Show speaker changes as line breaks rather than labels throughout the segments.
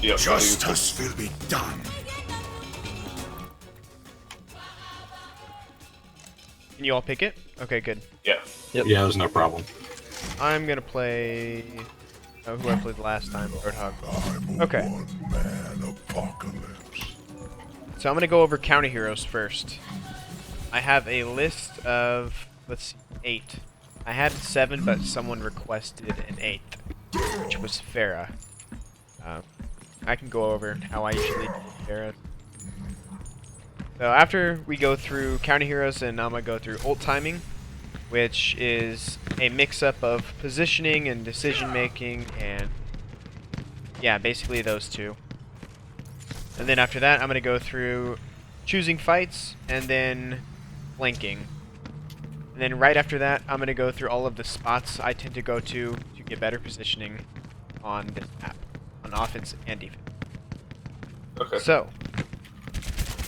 Yep.
Justice will be done.
Can you all pick it? Okay, good.
Yeah.
Yep.
Yeah, there's no problem.
I'm gonna play... Oh, who I played last time? Roadhog.
I'm a
Okay.
one-man apocalypse.
So I'm gonna go over counter heroes first. I have a list of, let's see, 8. I had 7, but someone requested an 8th, which was Pharah. I can go over how I usually do Pharah. So after we go through counter heroes, and I'm gonna go through ult timing, which is a mix-up of positioning and decision making, and yeah, basically those two. And then after that, I'm gonna go through choosing fights and then flanking. And then right after that, I'm gonna go through all of the spots I tend to go to get better positioning on this map, on offense and defense.
Okay.
So,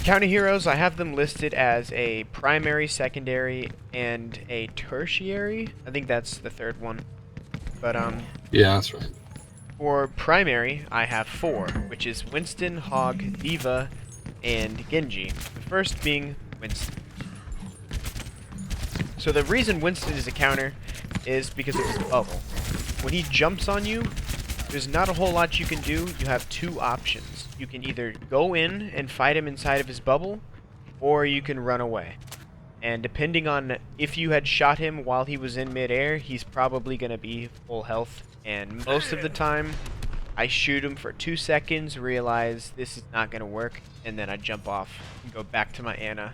counter heroes, I have them listed as a primary, secondary, and a tertiary. I think that's the third one. But
Yeah, that's right.
for primary, I have 4, which is Winston, Hog, Diva, and Genji. The first being Winston. So the reason Winston is a counter is because of his bubble. When he jumps on you, there's not a whole lot you can do. You have 2 options. You can either go in and fight him inside of his bubble, or you can run away. And depending on if you had shot him while he was in midair, he's probably going to be full health. And most of the time, I shoot him for 2 seconds, realize this is not going to work, and then I jump off and go back to my Ana.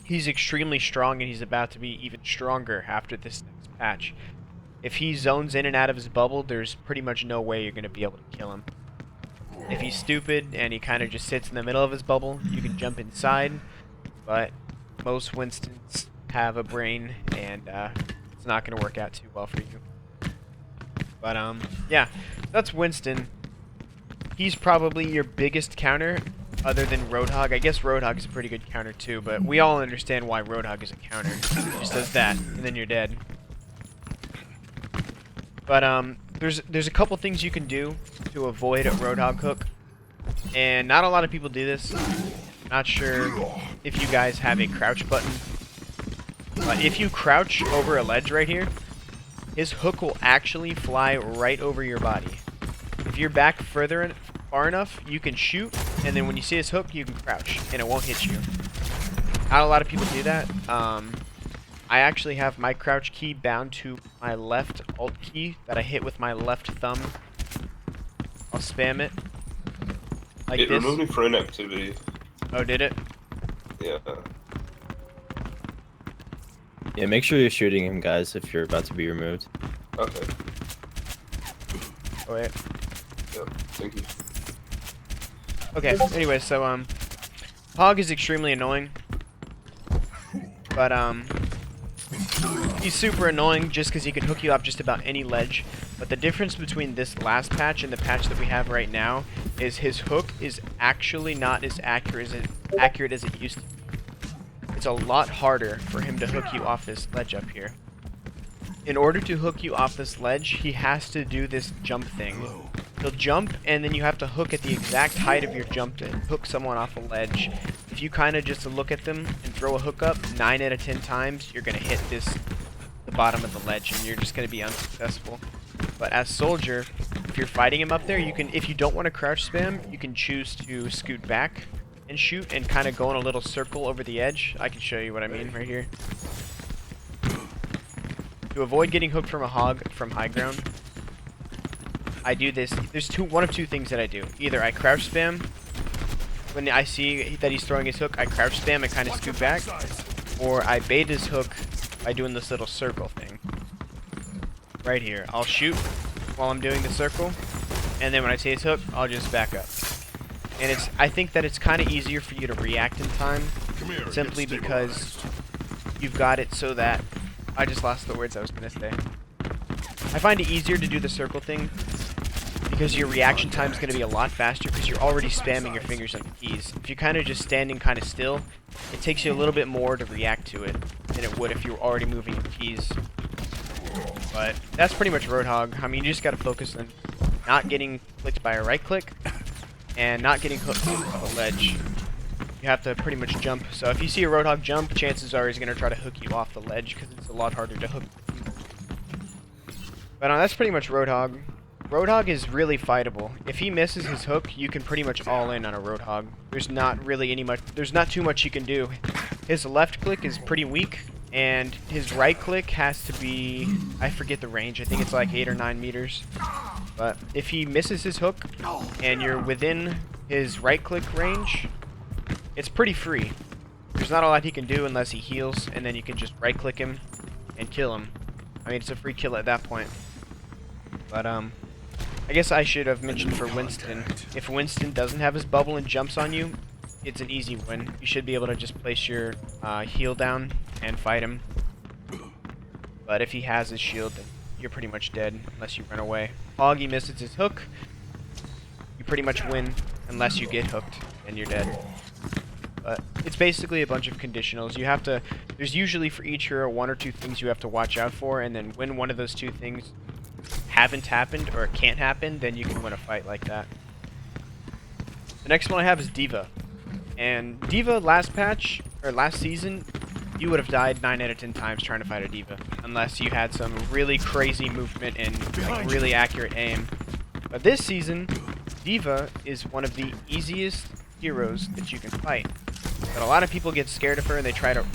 He's extremely strong, and he's about to be even stronger after this next patch. If he zones in and out of his bubble, there's pretty much no way you're going to be able to kill him. If he's stupid and he kind of just sits in the middle of his bubble, you can jump inside, but most Winstons have a brain, and it's not going to work out too well for you. But yeah, that's Winston. He's probably your biggest counter, other than Roadhog. I guess Roadhog is a pretty good counter too, but we all understand why Roadhog is a counter. He just does that, and then you're dead. But there's a couple things you can do to avoid a Roadhog hook, and not a lot of people do this. Not sure if you guys have a crouch button, but if you crouch over a ledge right here, his hook will actually fly right over your body. If you're back far enough, you can shoot, and then when you see his hook, you can crouch, and it won't hit you. Not a lot of people do that. I actually have my crouch key bound to my left alt key that I hit with my left thumb. I'll spam it like
It
this.
removed me for inactivity.
Oh, did it?
Yeah.
Yeah, make sure you're shooting him, guys, if you're about to be removed.
Okay.
Oh, wait.
Yeah. Thank you.
Okay, anyway, so, Hog is extremely annoying. But, he's super annoying just because he can hook you up just about any ledge. But the difference between this last patch and the patch that we have right now is his hook is actually not as accurate as it used to be. It's a lot harder for him to hook you off this ledge up here. In order to hook you off this ledge, he has to do this jump thing. He'll jump, and then you have to hook at the exact height of your jump to hook someone off a ledge. If you kind of just look at them and throw a hook up, 9 out of 10 times, you're going to hit the bottom of the ledge, and you're just going to be unsuccessful. But as Soldier, if you're fighting him up there, you can, if you don't want to crouch spam, you can choose to scoot back and shoot and kind of go in a little circle over the edge. I can show you what I mean right here. To avoid getting hooked from a hog from high ground, I do this. There's one of two things that I do. Either I crouch spam. When I see that he's throwing his hook, I crouch spam and kind of scoot back. Or I bait his hook by doing this little circle thing. Right here. I'll shoot while I'm doing the circle. And then when I see his hook, I'll just back up. And I think that it's kind of easier for you to react in time. Simply because you've got it so that... I just lost the words I was going to say. I find it easier to do the circle thing because your reaction time is going to be a lot faster because you're already spamming your fingers on the keys. If you're kind of just standing kind of still, it takes you a little bit more to react to it than it would if you were already moving your keys. But that's pretty much Roadhog. I mean, you just got to focus on not getting clicked by a right click, and not getting hooked on the ledge. You have to pretty much jump. So if you see a Roadhog jump, chances are he's going to try to hook you off the ledge because it's a lot harder to hook. But that's pretty much Roadhog. Roadhog is really fightable. If he misses his hook, you can pretty much all in on a Roadhog. There's not too much you can do. His left click is pretty weak, and his right click has to be, I forget the range, I think it's like 8 or 9 meters. But if he misses his hook, and you're within his right click range, it's pretty free. There's not a lot he can do unless he heals, and then you can just right click him and kill him. I mean, it's a free kill at that point. But I guess I should have mentioned for Winston, if Winston doesn't have his bubble and jumps on you, it's an easy win. You should be able to just place your heal down and fight him. But if he has his shield, then you're pretty much dead unless you run away. Hog, he misses his hook, you pretty much win unless you get hooked and you're dead. But it's basically a bunch of conditionals. You have to, there's usually for each hero 1 or 2 things you have to watch out for, and then when one of those 2 things haven't happened or can't happen, then you can win a fight like that. The next one I have is D.Va. And D.Va last patch, or last season, you would have died 9 out of 10 times trying to fight a D.Va. Unless you had some really crazy movement and like, really accurate aim. But this season, D.Va is one of the easiest heroes that you can fight. But a lot of people get scared of her and they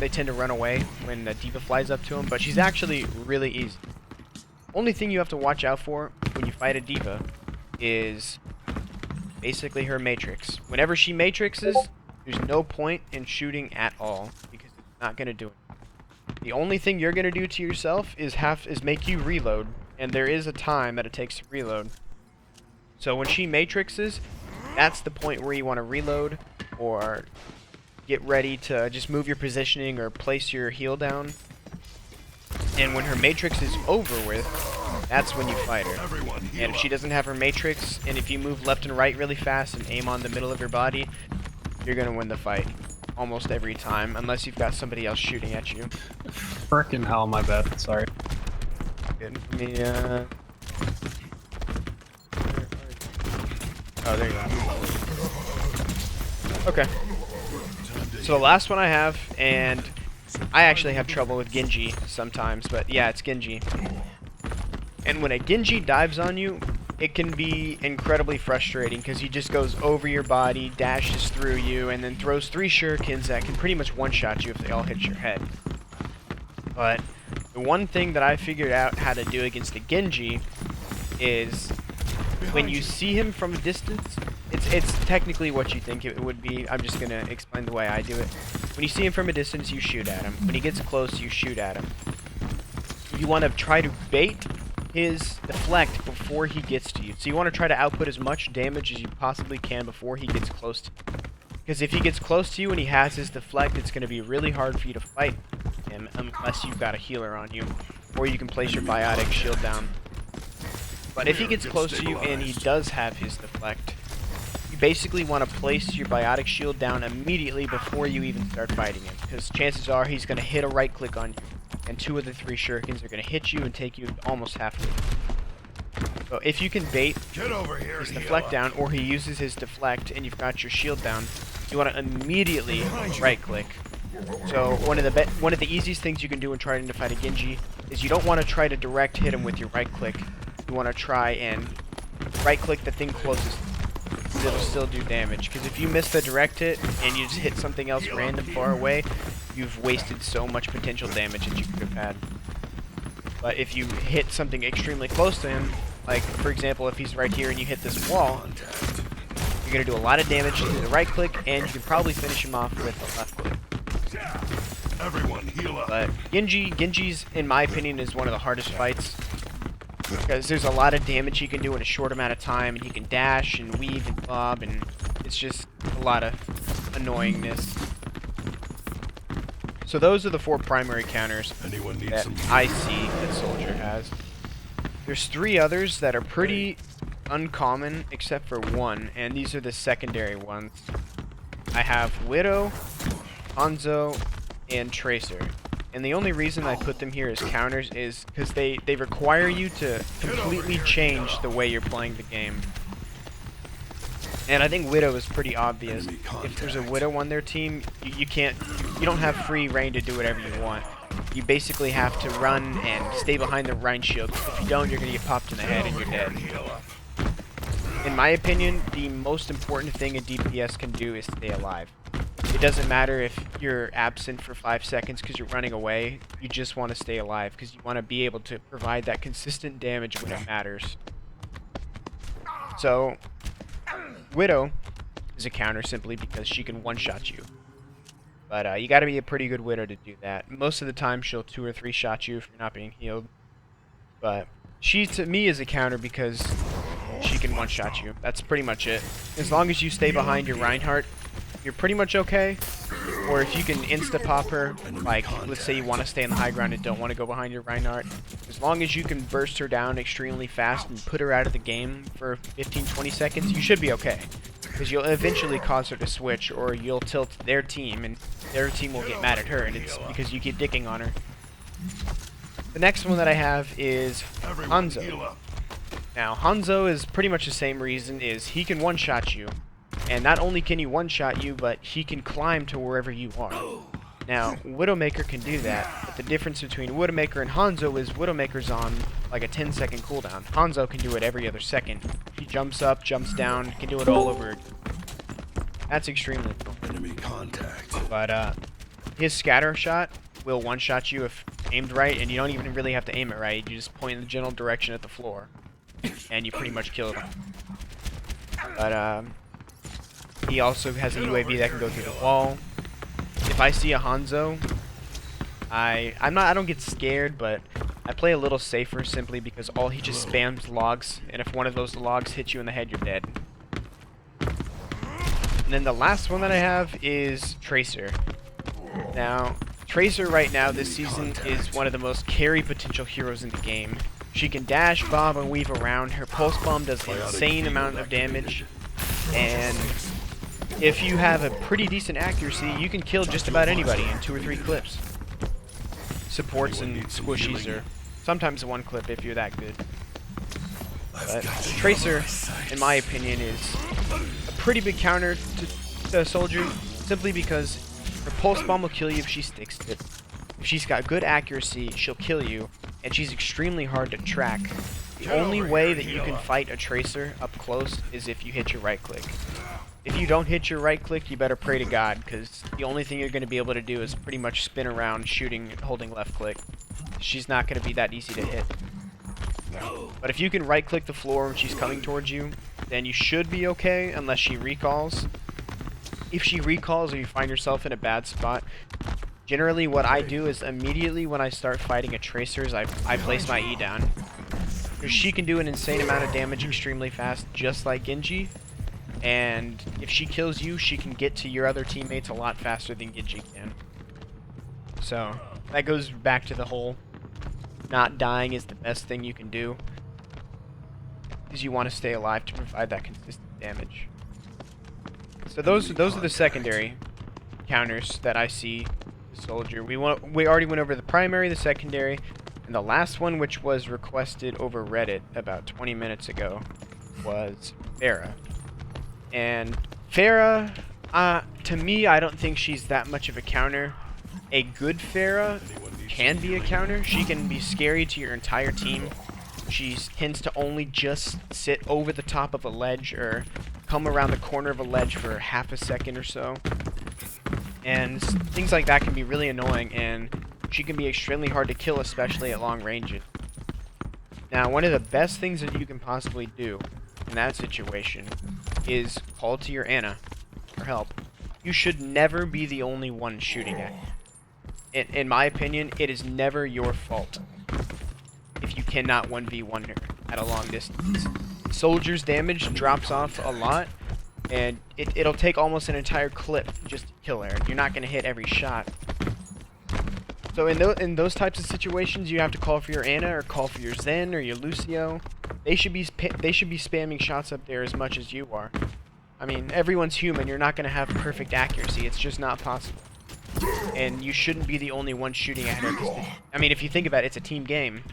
tend to run away when the D.Va flies up to them, but she's actually really easy. Only thing you have to watch out for when you fight a D.Va is basically her matrix. Whenever she matrixes, there's no point in shooting at all because it's not gonna do it. The only thing you're gonna do to yourself is make you reload, and there is a time that it takes to reload. So when she matrixes, that's the point where you want to reload or get ready to just move your positioning or place your heal down. And when her matrix is over with, that's when you fight her. And if she doesn't have her matrix, and if you move left and right really fast and aim on the middle of your body, you're gonna win the fight almost every time, unless you've got somebody else shooting at you.
Frickin' hell, my bad. Sorry.
Good. Let me, oh, there you go. Okay. So the last one I have, and I actually have trouble with Genji sometimes, but yeah, it's Genji. And when a Genji dives on you, it can be incredibly frustrating because he just goes over your body, dashes through you, and then throws 3 shurikens that can pretty much one-shot you if they all hit your head. But the one thing that I figured out how to do against the Genji is when you see him from a distance, it's technically what you think it would be. I'm just gonna explain the way I do it. When you see him from a distance, you shoot at him. When he gets close, you shoot at him. You want to try to bait his deflect before he gets to you. So you want to try to output as much damage as you possibly can before he gets close to you. Because if he gets close to you and he has his deflect, it's going to be really hard for you to fight him unless you've got a healer on you. Or you can place your biotic shield down. But if he gets close to you and he does have his deflect, you basically want to place your biotic shield down immediately before you even start fighting him. Because chances are he's going to hit a right click on you. And 2 of the 3 shurikens are going to hit you and take you almost halfway. So if you can bait his deflect down, or he uses his deflect and you've got your shield down, you want to immediately right click. So one of the easiest things you can do when trying to fight a Genji is you don't want to try to direct hit him with your right click. You want to try and right click the thing closest. It'll still do damage, because if you miss the direct hit and you just hit something else random far away, you've wasted so much potential damage that you could have had. But if you hit something extremely close to him, like for example if he's right here and you hit this wall, you're going to do a lot of damage to the right click, and you can probably finish him off with the left click.
Everyone heal up.
But Genji's, in my opinion, is one of the hardest fights. Because there's a lot of damage he can do in a short amount of time, and he can dash and weave and bob, and it's just a lot of annoyingness. So those are the 4 primary counters that I see that Soldier has. There's 3 others that are pretty uncommon except for 1, and these are the secondary ones. I have Widow, Hanzo, and Tracer. And the only reason I put them here as counters is because they require you to completely change the way you're playing the game. And I think Widow is pretty obvious. If there's a Widow on their team, you don't have free reign to do whatever you want. You basically have to run and stay behind the Rein shield. If you don't, you're going to get popped in the head and you're dead. In my opinion, the most important thing a DPS can do is stay alive. It doesn't matter if you're absent for 5 seconds because you're running away. You just want to stay alive because you want to be able to provide that consistent damage when it matters. So, Widow is a counter simply because she can one-shot you. But you gotta be a pretty good Widow to do that. Most of the time she'll 2 or 3 shot you if you're not being healed. But she, to me, is a counter because she can one-shot you. That's pretty much it. As long as you stay behind your Reinhardt, you're pretty much okay. Or if you can insta-pop her, like, let's say you want to stay on the high ground and don't want to go behind your Reinhardt, as long as you can burst her down extremely fast and put her out of the game for 15-20 seconds, you should be okay. Because you'll eventually cause her to switch, or you'll tilt their team, and their team will get mad at her, and it's because you keep dicking on her. The next one that I have is Hanzo. Now, Hanzo is pretty much the same reason, is he can one-shot you. And not only can he one-shot you, but he can climb to wherever you are. Now, Widowmaker can do that, but the difference between Widowmaker and Hanzo is Widowmaker's on like a 10-second cooldown. Hanzo can do it every other second. He jumps up, jumps down, can do it all over. That's extremely cool.
Enemy contact.
But his scatter shot will one-shot you if aimed right, and you don't even really have to aim it right. You just point in the general direction at the floor, and you pretty much kill him. But he also has a UAV that can go through the wall. If I see a Hanzo, I don't get scared, but I play a little safer simply because he just spams logs, and if one of those logs hits you in the head, you're dead. And then the last one that I have is Tracer. Now, Tracer right now this season is one of the most carry potential heroes in the game. She can dash, bob, and weave around. Her pulse bomb does an insane amount of damage, and if you have a pretty decent accuracy, you can kill just about anybody in 2 or 3 clips. Supports and squishies are sometimes 1 clip if you're that good. But Tracer, in my opinion, is a pretty big counter to a soldier, simply because her pulse bomb will kill you if she sticks to it. If she's got good accuracy, she'll kill you, and she's extremely hard to track. The only way that you can fight a Tracer up close is if you hit your right click. If you don't hit your right click, you better pray to God, because the only thing you're going to be able to do is pretty much spin around shooting and holding left click. She's not going to be that easy to hit. But if you can right click the floor when she's coming towards you, then you should be okay unless she recalls. If she recalls or you find yourself in a bad spot, generally what I do is immediately when I start fighting a Tracer is I place my E down. Because she can do an insane amount of damage extremely fast, just like Genji. And if she kills you, she can get to your other teammates a lot faster than Genji can. So, that goes back to the whole not dying is the best thing you can do, because you want to stay alive to provide that consistent damage. So those are the secondary counters that I see the soldier. We already went over the primary, the secondary, and the last one, which was requested over Reddit about 20 minutes ago, was Pharah. And Pharah, to me, I don't think she's that much of a counter. A good Pharah can be a counter. She can be scary to your entire team. She tends to only just sit over the top of a ledge or come around the corner of a ledge for half a second or so. And things like that can be really annoying, and she can be extremely hard to kill, especially at long ranges. Now, one of the best things that you can possibly do in that situation is call to your Ana for help. You should never be the only one shooting at you. In my opinion, it is never your fault if you cannot 1v1 her at a long distance. Soldier's damage drops off a lot, and it'll take almost an entire clip just to kill her. You're not going to hit every shot. So in those types of situations, you have to call for your Ana or call for your Zen or your Lucio. They should be spamming shots up there as much as you are. I mean, everyone's human. You're not going to have perfect accuracy. It's just not possible. and you shouldn't be the only one shooting at her. 'Cause I mean, if you think about it, it's a team game.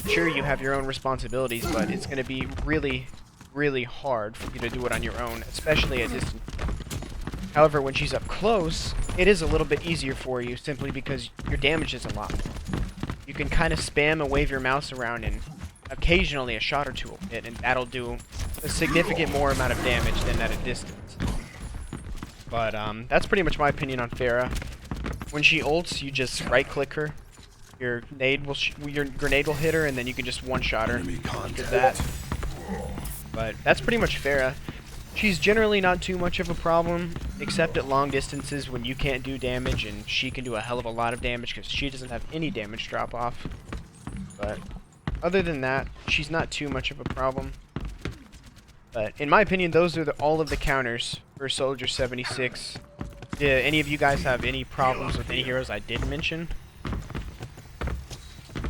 Sure, you have your own responsibilities, but it's going to be really, really hard for you to do it on your own, especially at distance. However, when she's up close, it is a little bit easier for you, simply because your damage is a lot more. You can kind of spam and wave your mouse around, and occasionally a shot or two will hit, and that'll do a significant more amount of damage than at a distance. But that's pretty much my opinion on Pharah. When she ults, you just right-click her. Your grenade will hit her, and then you can just one-shot her. Did that. But that's pretty much Pharah. She's generally not too much of a problem, except at long distances when you can't do damage, and she can do a hell of a lot of damage because she doesn't have any damage drop-off. But other than that, she's not too much of a problem. But in my opinion, those are all of the counters for Soldier 76. Do any of you guys have any problems with any heroes I didn't mention?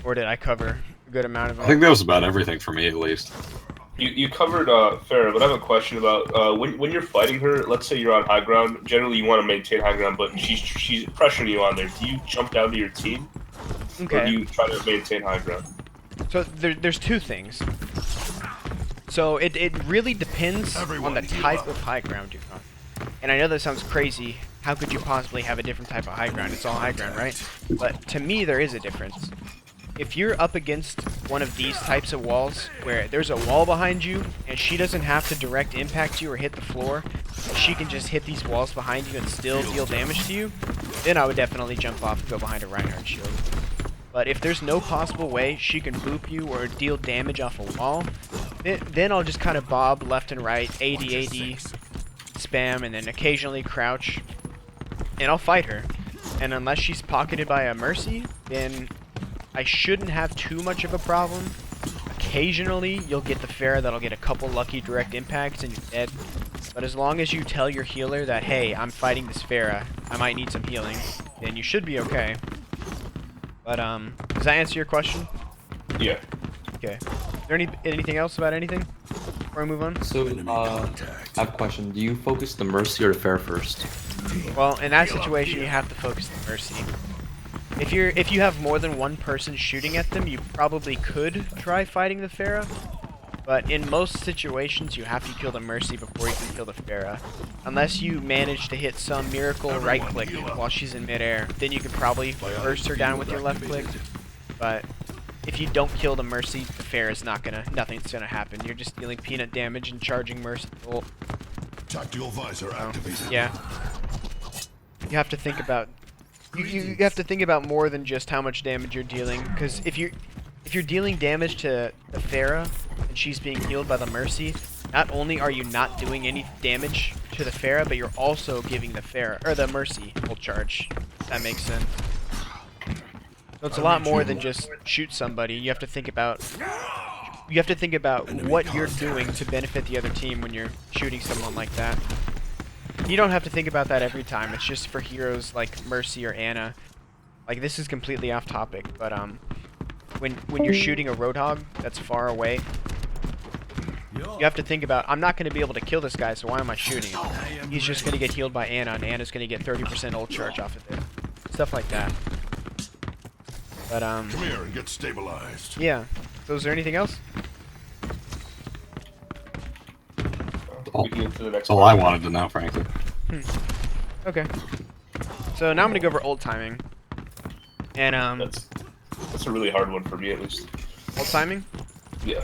Or did I cover a good amount of them?
I think that was about everything for me, at least.
You covered Pharah, but I have a question about when you're fighting her. Let's say you're on high ground. Generally, you want to maintain high ground, but she's pressuring you on there. Do you jump down to your team,
Okay.
or do you try to maintain high ground?
So there's two things. So it really depends on the type of high ground you're on. And I know that sounds crazy. How could you possibly have a different type of high ground? It's all high ground, right? But to me, there is a difference. If you're up against one of these types of walls, where there's a wall behind you, and she doesn't have to direct impact you or hit the floor, she can just hit these walls behind you and still deal damage to you, then I would definitely jump off and go behind a Reinhardt shield. But if there's no possible way she can boop you or deal damage off a wall, then I'll just kind of bob left and right, AD, spam, and then occasionally crouch, and I'll fight her. And unless she's pocketed by a Mercy, then I shouldn't have too much of a problem. Occasionally, you'll get the Pharah that'll get a couple lucky direct impacts and you're dead. But as long as you tell your healer that, hey, I'm fighting this Pharah, I might need some healing, then you should be okay. But, does that answer your question?
Yeah.
Okay. Is there anything else about anything before I move on?
So, I have a question. Do you focus the Mercy or the Pharah first?
Well, in that situation, you have to focus the Mercy. If you have more than one person shooting at them, you probably could try fighting the Pharah. But in most situations, you have to kill the Mercy before you can kill the Pharah. Unless you manage to hit some miracle right click while she's in midair, then you can probably burst her down with your left click. But if you don't kill the Mercy, the Pharah's nothing's gonna happen. You're just dealing peanut damage and charging Mercy ult.
Tactical visor activated.
Yeah. You have to think about you have to think about more than just how much damage you're dealing, because if you're dealing damage to the Pharah and she's being healed by the Mercy, not only are you not doing any damage to the Pharah, but you're also giving the Pharah or the Mercy full charge. If that makes sense. So it's a lot more than just shoot somebody. You have to think about what you're doing to benefit the other team when you're shooting someone like that. You don't have to think about that every time. It's just for heroes like Mercy or Ana. Like, this is completely off topic, but when you're shooting a Roadhog that's far away, you have to think about, I'm not going to be able to kill this guy, so why am I shooting him? He's just going to get healed by Ana, and Ana's going to get 30% ult charge off of it. Stuff like that. But
Come here and get stabilized.
yeah. So is there anything else?
We can get to the next
That's all I wanted to know, frankly.
Okay. So now I'm gonna go over ult timing. And
That's a really hard one for me, at least.
ult timing?
Yeah.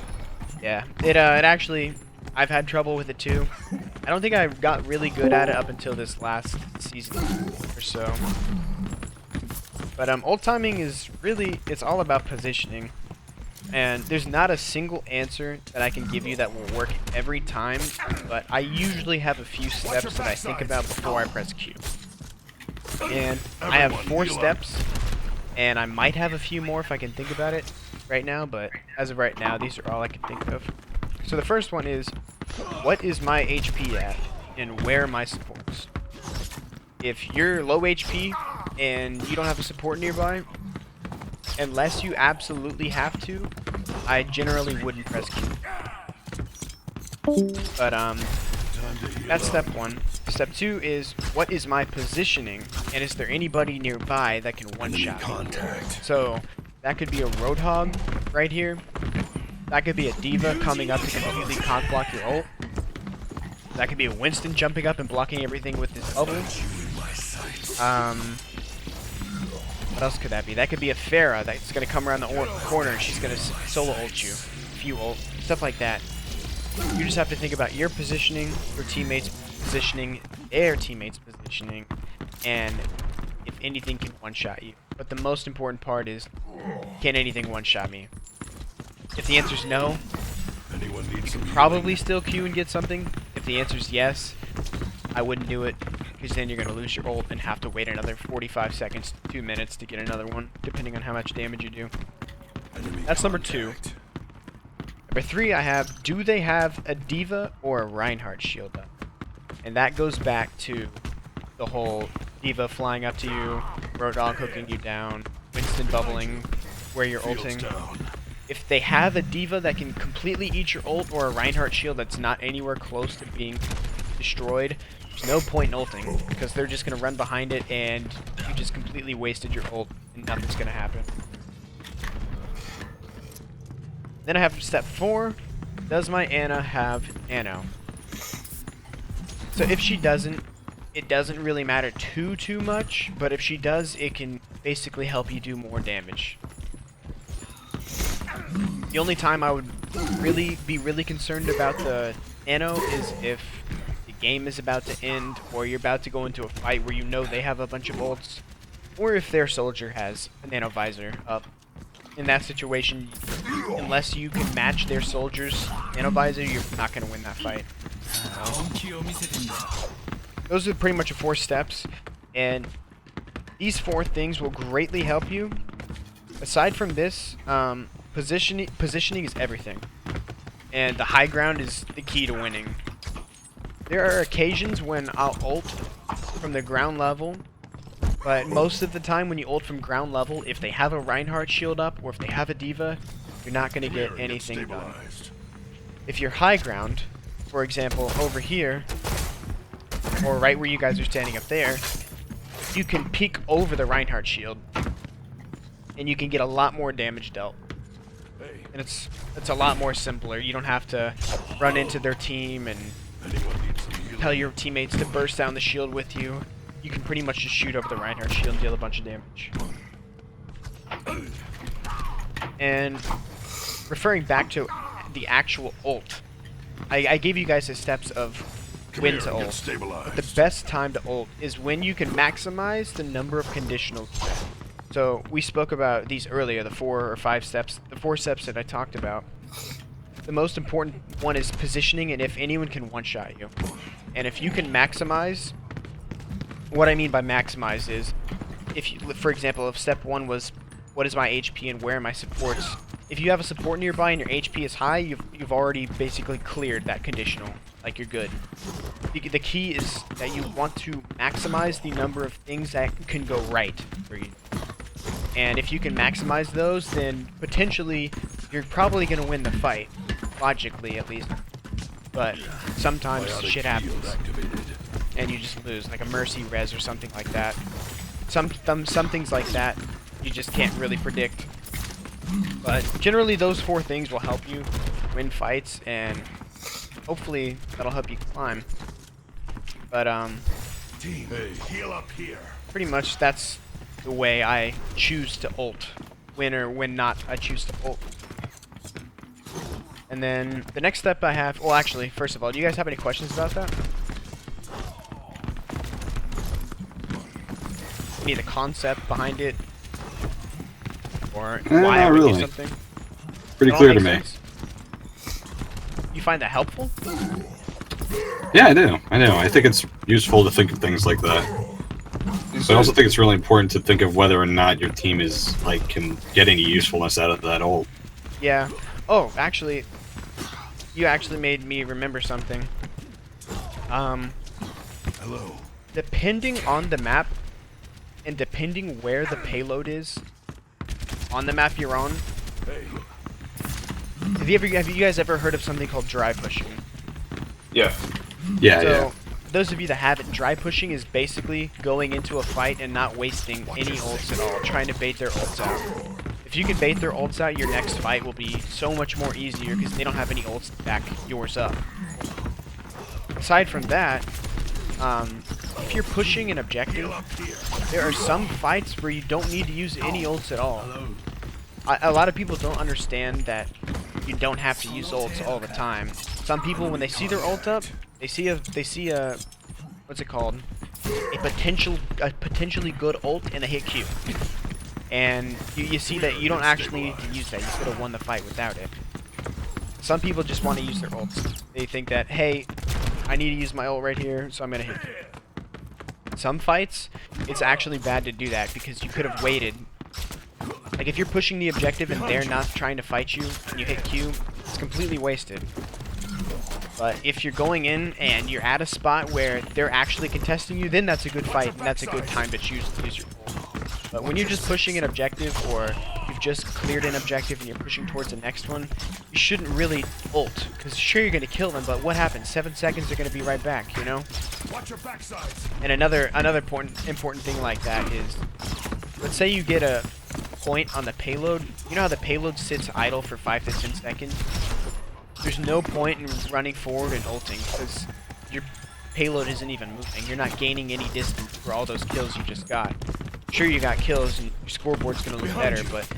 Yeah. It actually, I've had trouble with it too. I don't think I got really good at it up until this last season or so. But ult timing is really, it's all about positioning. And there's not a single answer that I can give you that will work every time, but I usually have a few steps that I think about before I press Q. And I have 4 steps, and I might have a few more if I can think about it right now, but as of right now, these are all I can think of. So the first one is, what is my HP at, and where are my supports? If you're low HP, and you don't have a support nearby, unless you absolutely have to, I generally wouldn't press Q. But that's step 1. Step 2 is, what is my positioning, and is there anybody nearby that can one-shot me?
Contact.
So, that could be a Roadhog right here. That could be a Diva coming up to completely cock block your ult. That could be a Winston jumping up and blocking everything with his bubble. What else could that be? That could be a Pharah that's going to come around the corner and she's going to solo ult you. If you ult. Stuff like that. You just have to think about your positioning, your teammates' positioning, their teammates' positioning, and if anything can one-shot you. But the most important part is, can anything one-shot me? If the answer is no,
Anyone needs some
probably still Q and get something. If the answer is yes, I wouldn't do it, because then you're going to lose your ult and have to wait another 45 seconds, 2 minutes to get another one, depending on how much damage you do.
enemy
That's number 2.
contact.
Number 3, I have, do they have a Diva or a Reinhardt shield up? And that goes back to the whole Diva flying up to you, Roadhog hooking you down, Winston bubbling where you're
Fields
ulting.
down.
If they have a Diva that can completely eat your ult or a Reinhardt shield that's not anywhere close to being destroyed, there's no point in ulting, because they're just going to run behind it and you just completely wasted your ult and nothing's going to happen. Then I have step 4. Does my Ana have nano? So if she doesn't, it doesn't really matter too much, but if she does, it can basically help you do more damage. The only time I would be really concerned about the nano is if the game is about to end, or you're about to go into a fight where you know they have a bunch of ults, or if their soldier has a nano visor up. In that situation, unless you can match their soldier's nano visor, you're not going to win that fight. Those are pretty much the 4 steps, and these 4 things will greatly help you. Aside from this, positioning is everything, and the high ground is the key to winning. There are occasions when I'll ult from the ground level, but most of the time when you ult from ground level, if they have a Reinhardt shield up or if they have a Diva, you're not going to get
Player gets
anything done.
stabilized.
If you're high ground, for example, over here, or right where you guys are standing up there, you can peek over the Reinhardt shield, and you can get a lot more damage dealt. And it's a lot more simpler. You don't have to run into their team and
Anyone needs some healing?
tell your teammates to burst down the shield with you. You can pretty much just shoot over the Reinhardt shield and deal a bunch of damage. And referring back to the actual ult, I gave you guys the steps of when to
Come here, get
ult.
stabilized.
The best time to ult is when you can maximize the number of conditionals. So we spoke about these earlier, the 4 or 5 steps, the 4 steps that I talked about. The most important one is positioning, and if anyone can one-shot you. And if you can maximize, what I mean by maximize is, if you, for example, if step 1 was, what is my HP and where are my supports? If you have a support nearby and your HP is high, you've already basically cleared that conditional. Like, you're good. The key is that you want to maximize the number of things that can go right for you. And if you can maximize those, then potentially you're probably going to win the fight. Logically, at least. But sometimes
Biotic
shit
field
happens.
activated.
And you just lose, like a mercy res or something like that. Some things like that you just can't really predict. But generally those 4 things will help you win fights, and hopefully that'll help you climb. But
Team, heal up here.
pretty much that's the way I choose to ult. When or when not I choose to ult. And then the next step I have, well actually, first of all, do you guys have any questions about that? Any of the concept behind it? Or why
not
I would do
really.
something?
Pretty
It all
clear to me.
makes sense? You find that helpful?
Yeah, I do. I think it's useful to think of things like that. But I also think it's really important to think of whether or not your team is can get any usefulness out of that ult.
Yeah. Oh, actually, you actually made me remember something.
Hello.
Depending on the map, and depending where the payload is on the map you're on,
Hey,
have you guys ever heard of something called dry pushing?
Yeah.
Yeah,
So,
yeah.
those of you that have it, dry pushing is basically going into a fight and not wasting any ults at all, trying to bait their ults out. If you can bait their ults out, your next fight will be so much more easier because they don't have any ults to back yours up. Aside from that, if you're pushing an objective, there are some fights where you don't need to use any ults at all. A lot of people don't understand that you don't have to use ults all the time. Some people, when they see their ult up, they see a what's it called? A potentially good ult, and they hit Q. And you see that you don't actually need to use that. You could have won the fight without it. Some people just want to use their ults. They think that, hey, I need to use my ult right here, so I'm gonna hit Q. Some fights, it's actually bad to do that because you could have waited. Like if you're pushing the objective and they're not trying to fight you and you hit Q, it's completely wasted. But if you're going in and you're at a spot where they're actually contesting you, then that's a good fight and that's a good time to use your ult. But when you're just pushing an objective or you've just cleared an objective and you're pushing towards the next one, you shouldn't really ult. Because sure, you're going to kill them, but what happens? 7 seconds, they're going to be right back, you know? And another important thing like that is, let's say you get a point on the payload. You know how the payload sits idle for 5 to 10 seconds? There's no point in running forward and ulting because your payload isn't even moving. You're not gaining any distance for all those kills you just got. Sure, you got kills and your scoreboard's going to look better, but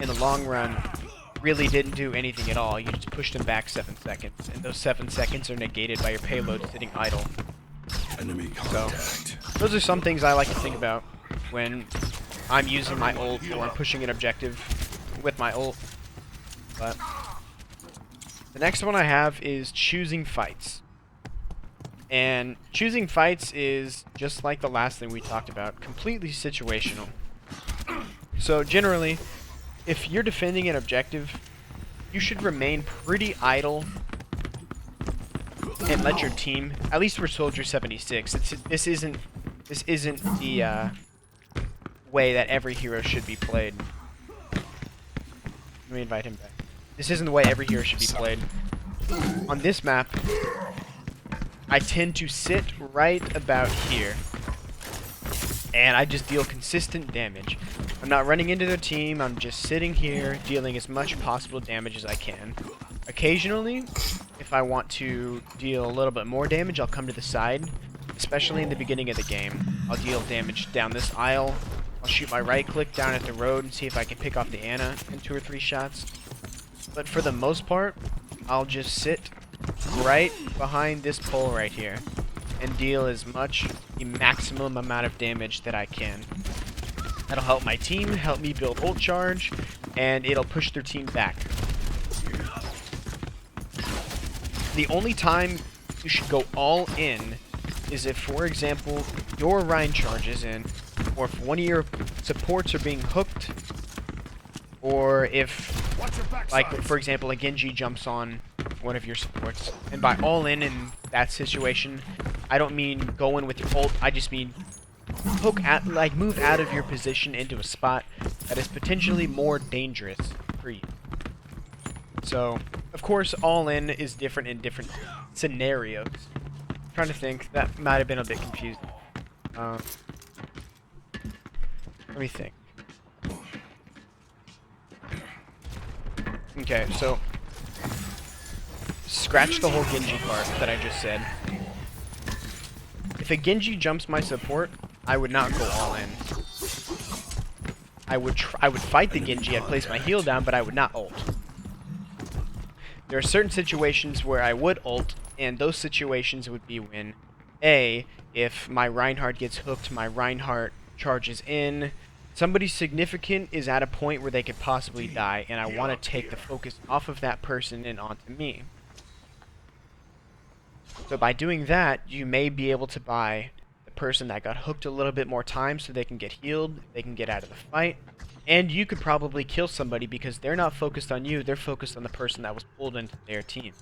in the long run, really didn't do anything at all. You just pushed them back 7 seconds, and those 7 seconds are negated by your payload sitting idle. So, those are some things I like to think about when I'm using my ult or I'm pushing an objective with my ult. But the next one I have is choosing fights. And choosing fights is just like the last thing we talked about, completely situational. So generally, if you're defending an objective, you should remain pretty idle and let your team, at least for Soldier 76, this isn't the way that every hero should be played. Let me invite him back. This isn't the way every hero should be played. On this map, I tend to sit right about here, and I just deal consistent damage. I'm not running into their team, I'm just sitting here, dealing as much possible damage as I can. Occasionally, if I want to deal a little bit more damage, I'll come to the side, especially in the beginning of the game. I'll deal damage down this aisle, I'll shoot my right click down at the road and see if I can pick off the Ana in 2 or 3 shots. But for the most part, I'll just sit right behind this pole right here and deal the maximum amount of damage that I can. That'll help my team, help me build ult charge, and it'll push their team back. The only time you should go all in is if, for example, your Rein charges in, or if one of your supports are being hooked, or if, like, for example, a Genji jumps on one of your supports. And by all in that situation, I don't mean go in with your ult, I just mean move out of your position into a spot that is potentially more dangerous for you. So, of course, all in is different in different scenarios. I'm trying to think, that might have been a bit confusing. Let me think. Okay, so scratch the whole Genji part that I just said. If a Genji jumps my support, I would not go all in. I would fight the Genji, I'd place my heal down, but I would not ult. There are certain situations where I would ult, and those situations would be when, A, if my Reinhardt gets hooked, my Reinhardt charges in, somebody significant is at a point where they could possibly die, and I want to take the focus off of that person and onto me. So by doing that, you may be able to buy the person that got hooked a little bit more time so they can get healed, they can get out of the fight, and you could probably kill somebody because they're not focused on you, they're focused on the person that was pulled into their team.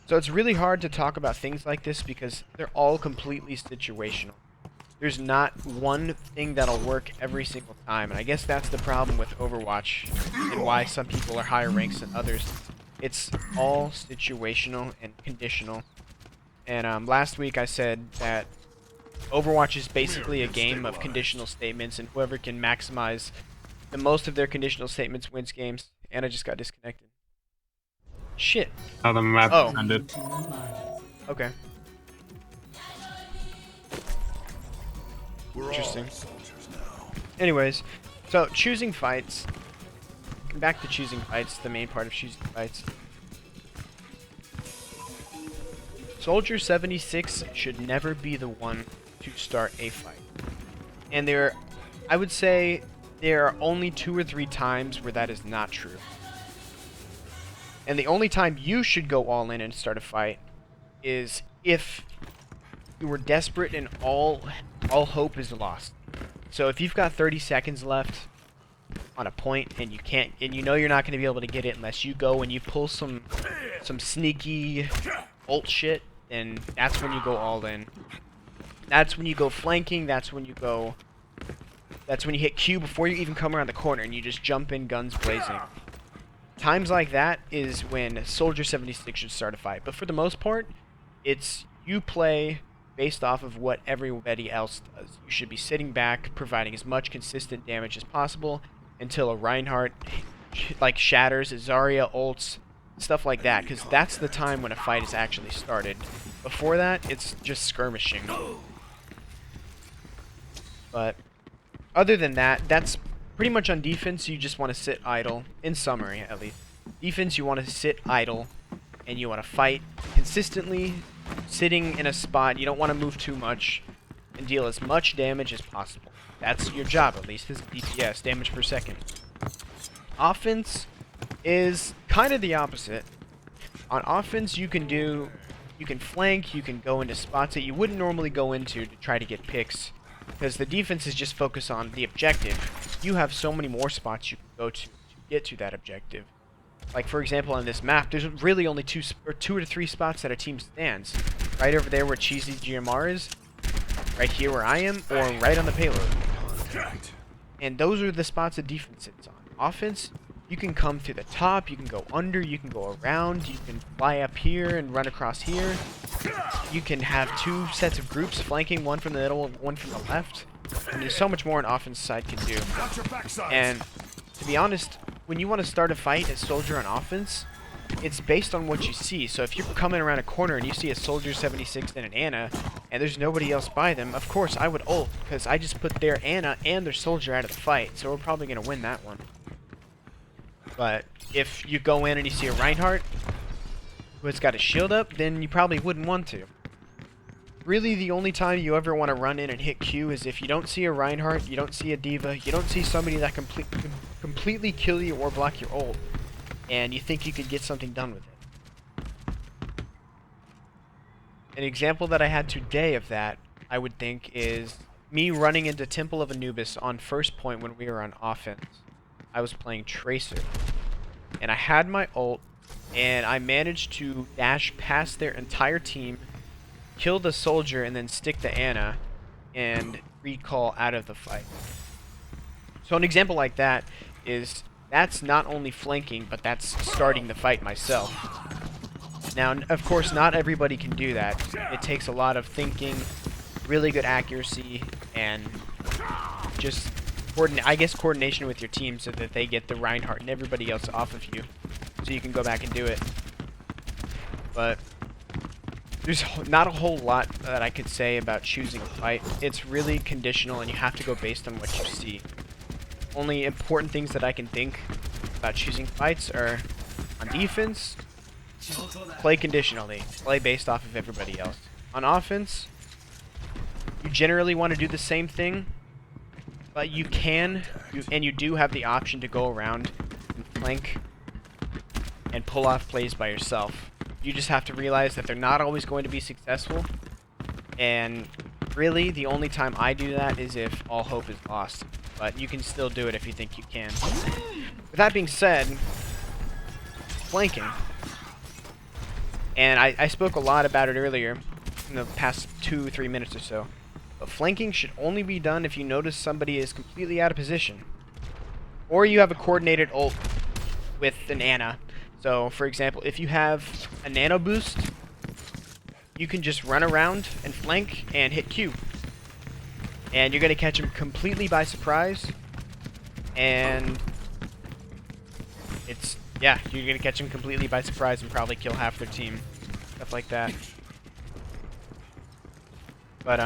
So it's really hard to talk about things like this because they're all completely situational. There's not one thing that'll work every single time, and I guess that's the problem with Overwatch and why some people are higher ranks than others. It's all situational and conditional, And last week I said that Overwatch is basically a game of conditional statements, and whoever can maximize the most of their conditional statements wins games. And I just got disconnected. Shit.
How the map
Oh.
ended.
Okay.
We're
Interesting.
all soldiers now.
Anyways, so choosing fights. Back to choosing fights, the main part of choosing fights. Soldier 76 should never be the one to start a fight. And I would say there are only 2 or 3 times where that is not true. And the only time you should go all in and start a fight is if you were desperate and all hope is lost. So if you've got 30 seconds left on a point and you know you're not going to be able to get it unless you go and you pull some sneaky ult shit, then that's when you go all in. That's when you go flanking, that's when you hit Q before you even come around the corner and you just jump in guns blazing. Times like that is when Soldier 76 should start a fight. But for the most part, it's you play based off of what everybody else does. You should be sitting back, providing as much consistent damage as possible until a Reinhardt like shatters, a Zarya ults, stuff like that, because that's the time when a fight is actually started. Before that, it's just skirmishing. But other than that, that's pretty much on defense. You just want to sit idle, in summary at least. Defense, you want to sit idle, and you want to fight consistently, sitting in a spot. You don't want to move too much, and deal as much damage as possible. That's your job, at least, as DPS, damage per second. Offense is kind of the opposite. On offense, you can flank, you can go into spots that you wouldn't normally go into to try to get picks, because the defense is just focused on the objective. You have so many more spots you can go to get to that objective. Like, for example, on this map, there's really only 2 or 3 spots that a team stands. Right over there where Cheesy GMR is, right here where I am, or right on the payload. And those are the spots that defense sits on. Offense, you can come to the top, you can go under, you can go around, you can fly up here and run across here. You can have 2 sets of groups flanking, one from the middle, one from the left. And there's so much more an offense side can do. And to be honest, when you want to start a fight as Soldier on offense, it's based on what you see. So if you're coming around a corner and you see a Soldier 76 and an Ana, and there's nobody else by them, of course I would ult, because I just put their Ana and their Soldier out of the fight, so we're probably going to win that one. But if you go in and you see a Reinhardt who has got a shield up, then you probably wouldn't want to. Really, the only time you ever want to run in and hit Q is if you don't see a Reinhardt, you don't see a D.Va, you don't see somebody that can completely kill you or block your ult, and you think you could get something done with it. An example that I had today of that, I would think, is me running into Temple of Anubis on first point when we were on offense. I was playing Tracer, and I had my ult, and I managed to dash past their entire team, kill the Soldier, and then stick the Ana, and recall out of the fight. So an example like that is, that's not only flanking, but that's starting the fight myself. Now, of course, not everybody can do that. It takes a lot of thinking, really good accuracy, and just coordination with your team so that they get the Reinhardt and everybody else off of you, so you can go back and do it. But there's not a whole lot that I could say about choosing a fight. It's really conditional, and you have to go based on what you see. Only important things that I can think about choosing fights are, on defense, play conditionally, play based off of everybody else. On offense, you generally want to do the same thing, but you do have the option to go around and flank and pull off plays by yourself. You just have to realize that they're not always going to be successful, and really the only time I do that is if all hope is lost. But you can still do it if you think you can. With that being said, flanking. And I spoke a lot about it earlier in the past 2-3 minutes or so. But flanking should only be done if you notice somebody is completely out of position, or you have a coordinated ult with an Ana. So, for example, if you have a nano boost, you can just run around and flank and hit Q. And you're going to catch him completely by surprise. And it's, yeah, you're going to catch him completely by surprise and probably kill half their team. Stuff like that. But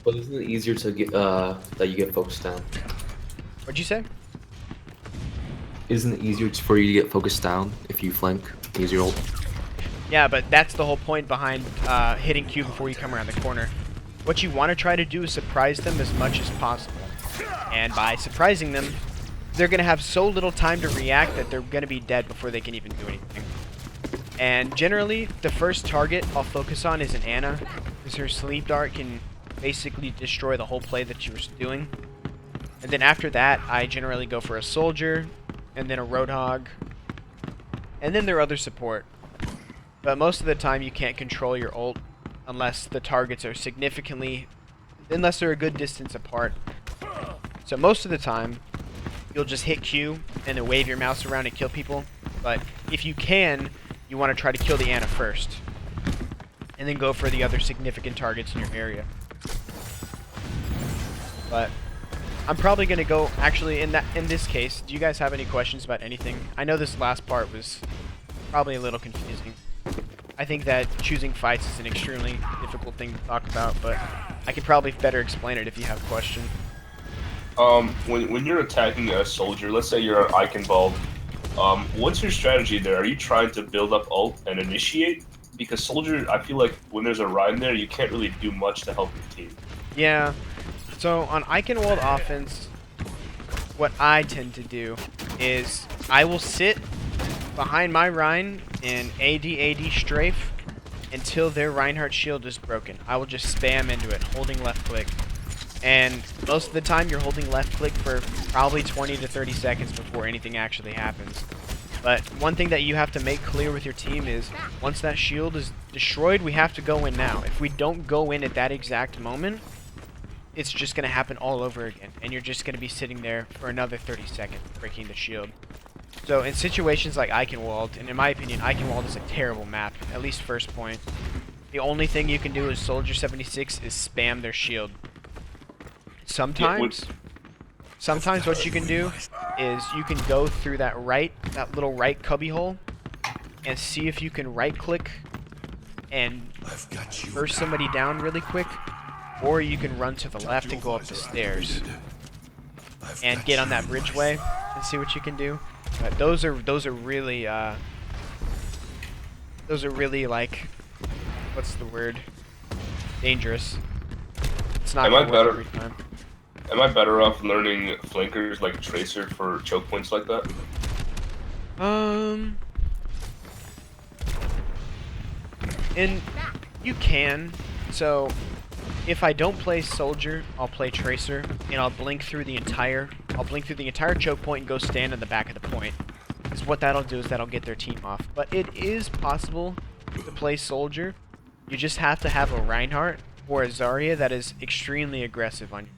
isn't it easier to get that you get focused down?
what'd you say?
Isn't it easier for you to get focused down if you flank? Use your ult.
Yeah, but that's the whole point behind hitting Q before you come around the corner. What you want to try to do is surprise them as much as possible. And by surprising them, they're going to have so little time to react that they're going to be dead before they can even do anything. And generally, the first target I'll focus on is an Ana, because her sleep dart can basically destroy the whole play that you were doing. And then after that, I generally go for a soldier, and then a roadhog, and then their other support. But most of the time, you can't control your ult unless the targets are unless they're a good distance apart. So most of the time, you'll just hit Q and then wave your mouse around and kill people. But if you can, you want to try to kill the Ana first, and then go for the other significant targets in your area. But I'm probably gonna go, actually, in this case, do you guys have any questions about anything? I know this last part was probably a little confusing. I think that choosing fights is an extremely difficult thing to talk about, but I could probably better explain it if you have a question.
When you're attacking a soldier, let's say you're an icon bulb, what's your strategy there? Are you trying to build up ult and initiate? Because soldier, I feel like when there's a Rein there, you can't really do much to help your team.
Yeah. So on icon walled offense, what I tend to do is I will sit behind my Rein in AD strafe until their Reinhardt shield is broken. I will just spam into it, holding left click. And most of the time you're holding left click for probably 20 to 30 seconds before anything actually happens. But one thing that you have to make clear with your team is once that shield is destroyed, we have to go in now. If we don't go in at that exact moment, it's just going to happen all over again. And you're just going to be sitting there for another 30 seconds breaking the shield. So in situations like Eichenwald, and in my opinion, Eichenwald is a terrible map, at least first point. The only thing you can do as Soldier 76 is spam their shield. Sometimes what you can do is you can go through that little right cubby hole and see if you can right click and burst somebody down really quick, or you can run to the left and go up the stairs and get on that bridgeway and see what you can do. But those are really like, what's the word? Dangerous. It's not gonna work every time.
Am I better off learning flankers like Tracer for choke points like that?
And you can. So if I don't play Soldier, I'll play Tracer, and I'll blink through the entire choke point and go stand in the back of the point. Because what that'll do is that'll get their team off. But it is possible to play Soldier. You just have to have a Reinhardt or a Zarya that is extremely aggressive on you.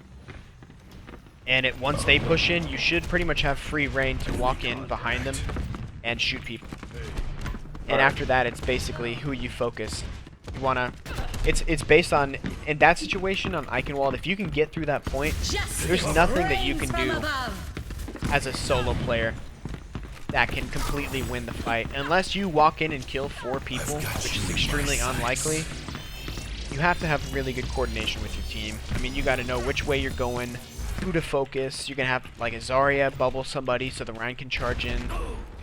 And once they push in, you should pretty much have free reign to walk in behind them and shoot people. And after that, it's basically who you focus. You wanna, it's based on, in that situation on Eichenwald, if you can get through that point, there's nothing that you can do as a solo player that can completely win the fight. Unless you walk in and kill 4 people, which is extremely unlikely, you have to have really good coordination with your team. I mean, you gotta know which way you're going, who to focus. You're gonna have like a Zarya bubble somebody so the Rein can charge in.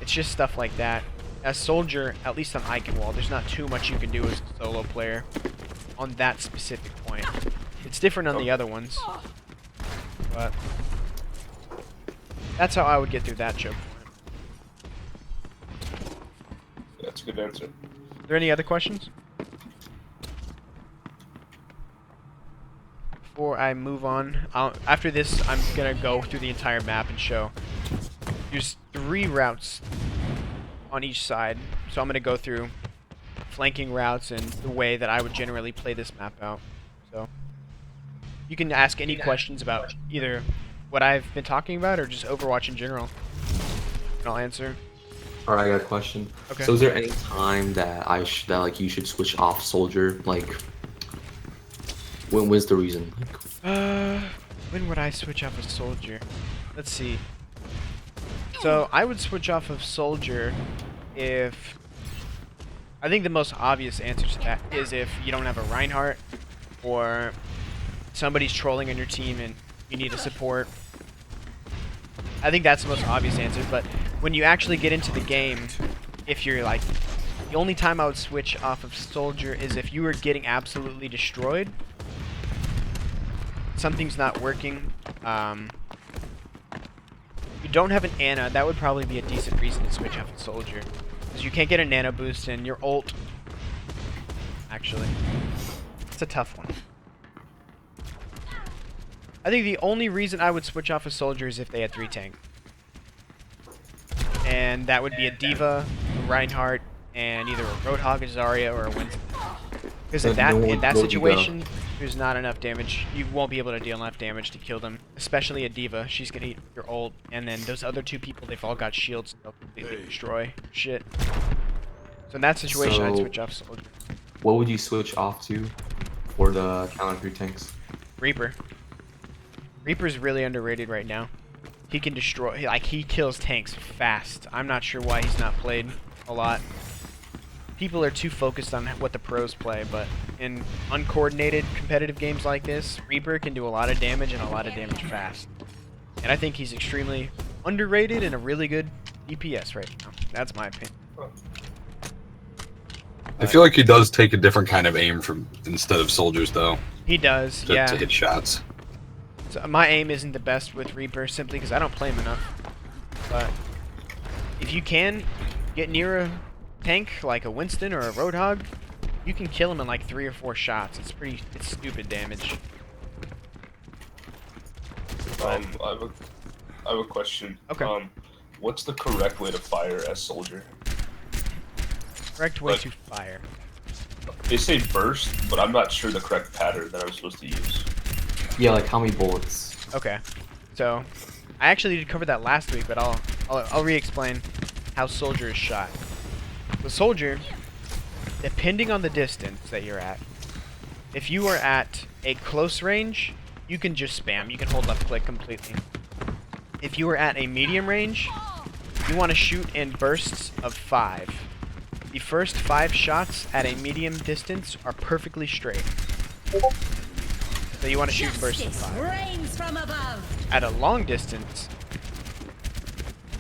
It's just stuff like that. As Soldier, at least on Eichenwald, there's not too much you can do as a solo player on that specific point. It's different on the other ones, but that's how I would get through that choke point.
That's a good answer.
Are there any other questions? Before I move on, after this, I'm gonna go through the entire map and show. There's 3 routes on each side, so I'm gonna go through flanking routes and the way that I would generally play this map out. So you can ask any questions about either what I've been talking about or just Overwatch in general, and I'll answer.
Alright, I got a question.
Okay.
So is there any time that that like you should switch off soldier? Like, when's the reason?
When would I switch off a soldier? Let's see. So I would switch off of soldier if I think the most obvious answer to that is if you don't have a Reinhardt or somebody's trolling on your team and you need a support. I think that's the most obvious answer, but when you actually get into the game, if you're like, the only time I would switch off of soldier is if you were getting absolutely destroyed. Something's not working. You don't have an Ana, that would probably be a decent reason to switch off a soldier. Because you can't get a nano boost and your ult. Actually, it's a tough one. I think the only reason I would switch off a soldier is if they had 3 tank. And that would be a Diva, a Reinhardt, and either a Roadhog, a Zarya, or a Winston. Because in that situation, there's not enough damage. You won't be able to deal enough damage to kill them. Especially a Diva. She's gonna eat your ult. And then those other 2 people, they've all got shields. They'll completely destroy shit. So in that situation, I'd switch off soldier.
What would you switch off to for the counter 3 tanks?
Reaper. Reaper's really underrated right now. He can destroy, like, he kills tanks fast. I'm not sure why he's not played a lot. People are too focused on what the pros play, but in uncoordinated competitive games like this, Reaper can do a lot of damage and a lot of damage fast. And I think he's extremely underrated and a really good DPS right now. That's my opinion.
I feel like he does take a different kind of aim from instead of soldiers, though.
He does, yeah.
To hit shots.
So my aim isn't the best with Reaper simply because I don't play him enough. But if you can get near a tank like a Winston or a Roadhog, you can kill him in like 3 or 4 shots. It's stupid damage.
I have a question.
Okay.
What's the correct way to fire as soldier?
Correct way to fire.
They say burst, but I'm not sure the correct pattern that I'm supposed to use.
Yeah, like how many bullets?
Okay. So I actually did cover that last week, but I'll re-explain how soldier is shot. The soldier, depending on the distance that you're at, if you are at a close range, you can just spam. You can hold left click completely. If you are at a medium range, you want to shoot in bursts of 5. The first 5 shots at a medium distance are perfectly straight. So you want to shoot in bursts of 5. At a long distance,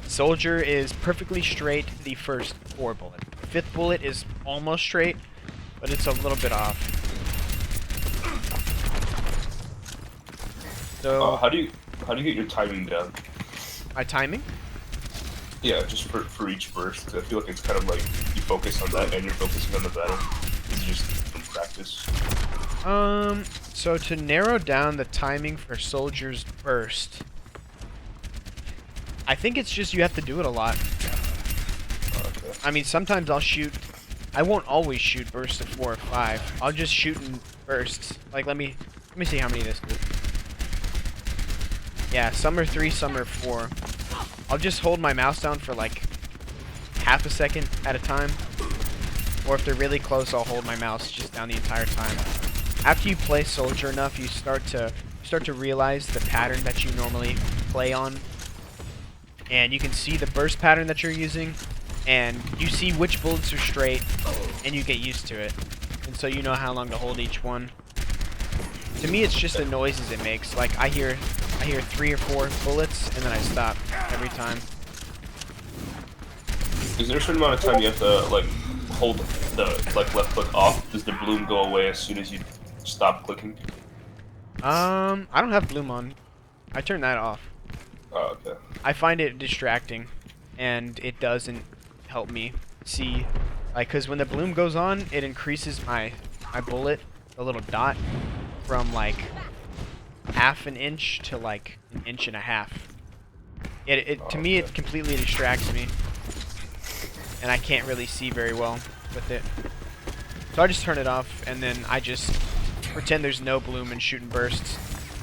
soldier is perfectly straight the first 4 bullets. The 5th bullet is almost straight, but it's a little bit off. So
How do you get your timing down?
my timing?
Yeah, just for each burst. 'Cause I feel like it's kind of like you focus on that and you're focusing on the battle. It's just from practice.
So to narrow down the timing for soldier's burst, I think it's just you have to do it a lot.
Okay.
I mean, sometimes I won't always shoot bursts of 4 or 5. I'll just shoot in bursts. Like, let me see how many this is. Yeah, some are 3, some are 4. I'll just hold my mouse down for like half a second at a time. Or if they're really close, I'll hold my mouse just down the entire time. After you play soldier enough, you start to realize the pattern that you normally play on. And you can see the burst pattern that you're using, and you see which bullets are straight, and you get used to it. And so you know how long to hold each one. To me, it's just the noises it makes. Like, I hear 3 or 4 bullets, and then I stop every time.
Is there a certain amount of time you have to like hold the left click off? Does the bloom go away as soon as you stop clicking?
I don't have bloom on. I turn that off.
Oh, okay.
I find it distracting, and it doesn't help me see, like, cause when the bloom goes on, it increases my bullet, a little dot, from like half an inch to like 1.5 inches. To me, it completely distracts me, and I can't really see very well with it. So I just turn it off, and then I just pretend there's no bloom and shoot in bursts.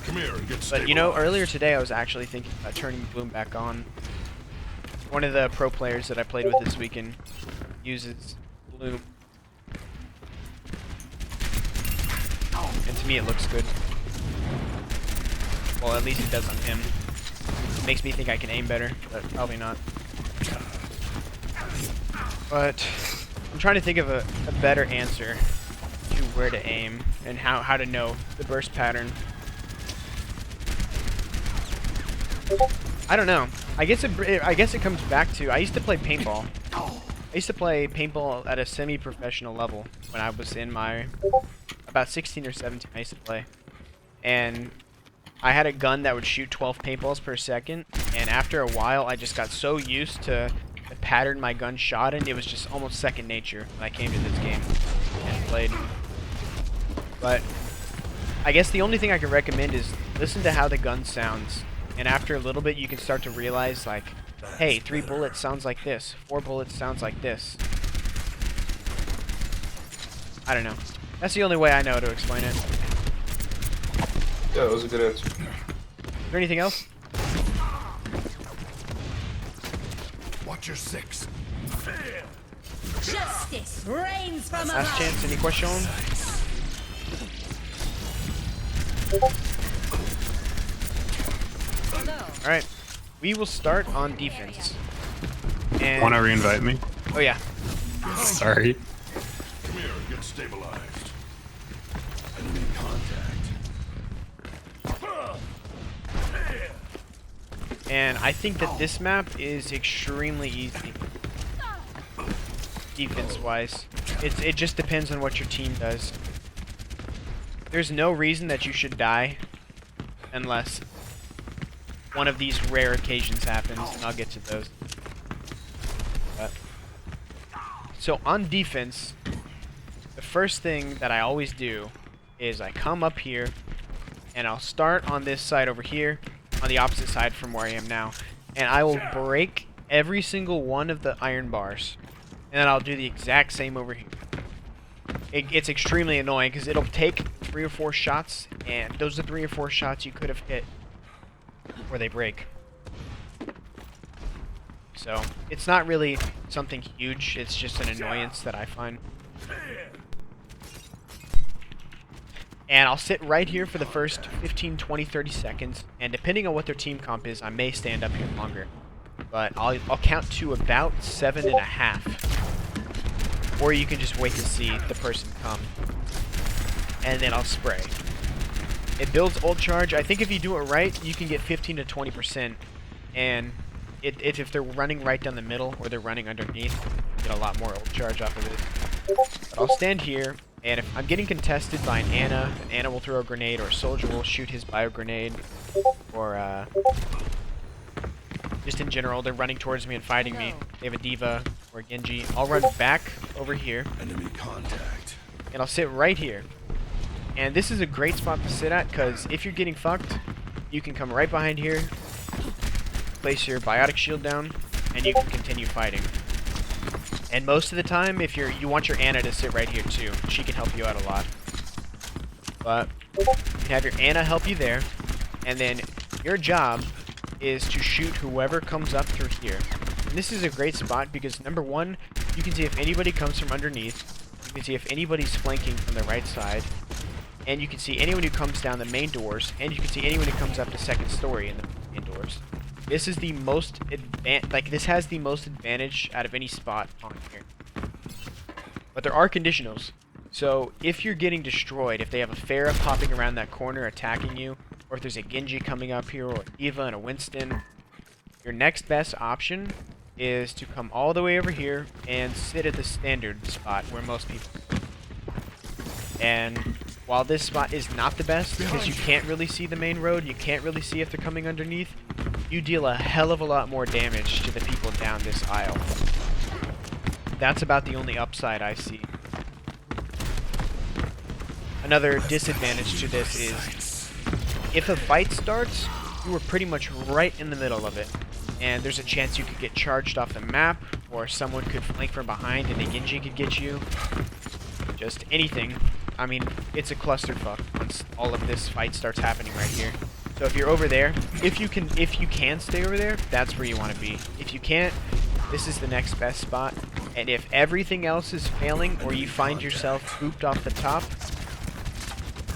Come here and get
But you know, earlier today I was actually thinking about turning the bloom back on. One of the pro players that I played with this weekend uses Bloom. And to me it looks good. Well, at least it does on him. It makes me think I can aim better, but probably not. But I'm trying to think of a better answer to where to aim and how to know the burst pattern. I don't know. I guess it comes back to, I used to play paintball. I used to play paintball at a semi-professional level when I was in my about 16 or 17. I used to play, and I had a gun that would shoot 12 paintballs per second. And after a while, I just got so used to the pattern my gun shot in, it was just almost second nature when I came to this game and played. But I guess the only thing I can recommend is listen to how the gun sounds. And after a little bit, you can start to realize, like, hey, 3 bullets sounds like this. 4 bullets sounds like this. I don't know. That's the only way I know to explain it.
Yeah, that was a good answer.
Is there anything else?
Watch your 6.
Justice reigns from
Last
above.
chance. Any questions? Alright. We will start on defense. And
Want to reinvite me?
oh yeah.
Sorry.
Come here, get stabilized. Enemy contact.
And I think that this map is extremely easy. Defense-wise. It just depends on what your team does. There's no reason that you should die unless one of these rare occasions happens, and I'll get to those. So on defense, the first thing that I always do is I come up here, and I'll start on this side over here, on the opposite side from where I am now, and I will break every single one of the iron bars, and then I'll do the exact same over here. It's extremely annoying because it'll take 3 or 4 shots, and those are 3 or 4 shots you could have hit where they break. So it's not really something huge, it's just an annoyance that I find. And I'll sit right here for the first 15, 20, 30 seconds, and depending on what their team comp is, I may stand up here longer. But I'll count to about 7.5. Or you can just wait to see the person come. And then I'll spray. It builds ult charge. I think if you do it right, you can get 15 to 20%. And if they're running right down the middle or they're running underneath, you get a lot more ult charge off of it. But I'll stand here, and if I'm getting contested by an Ana will throw a grenade, or a soldier will shoot his bio grenade, or just in general, they're running towards me and fighting me. They have a diva or a Genji. I'll run back over here,
Enemy contact.
and I'll sit right here. And this is a great spot to sit at, because if you're getting fucked, you can come right behind here, place your biotic shield down, and you can continue fighting. And most of the time, if you want your Ana to sit right here too. She can help you out a lot. But you can have your Ana help you there, and then your job is to shoot whoever comes up through here. And this is a great spot because, number one, you can see if anybody comes from underneath, you can see if anybody's flanking from the right side, and you can see anyone who comes down the main doors, and you can see anyone who comes up the second story in the main doors. This is the most this has the most advantage out of any spot on here. But there are conditionals. So if you're getting destroyed, if they have a Pharah popping around that corner attacking you, or if there's a Genji coming up here, or a Eva and a Winston, your next best option is to come all the way over here and sit at the standard spot where most people sit. And while this spot is not the best, because you can't really see the main road, you can't really see if they're coming underneath, you deal a hell of a lot more damage to the people down this aisle. That's about the only upside I see. Another disadvantage to this is, if a fight starts, you are pretty much right in the middle of it. And there's a chance you could get charged off the map, or someone could flank from behind and a Genji could get you. Just anything. I mean, it's a clusterfuck once all of this fight starts happening right here. So if you're over there, if you can stay over there, that's where you want to be. If you can't, this is the next best spot. And if everything else is failing, or you find yourself booped off the top,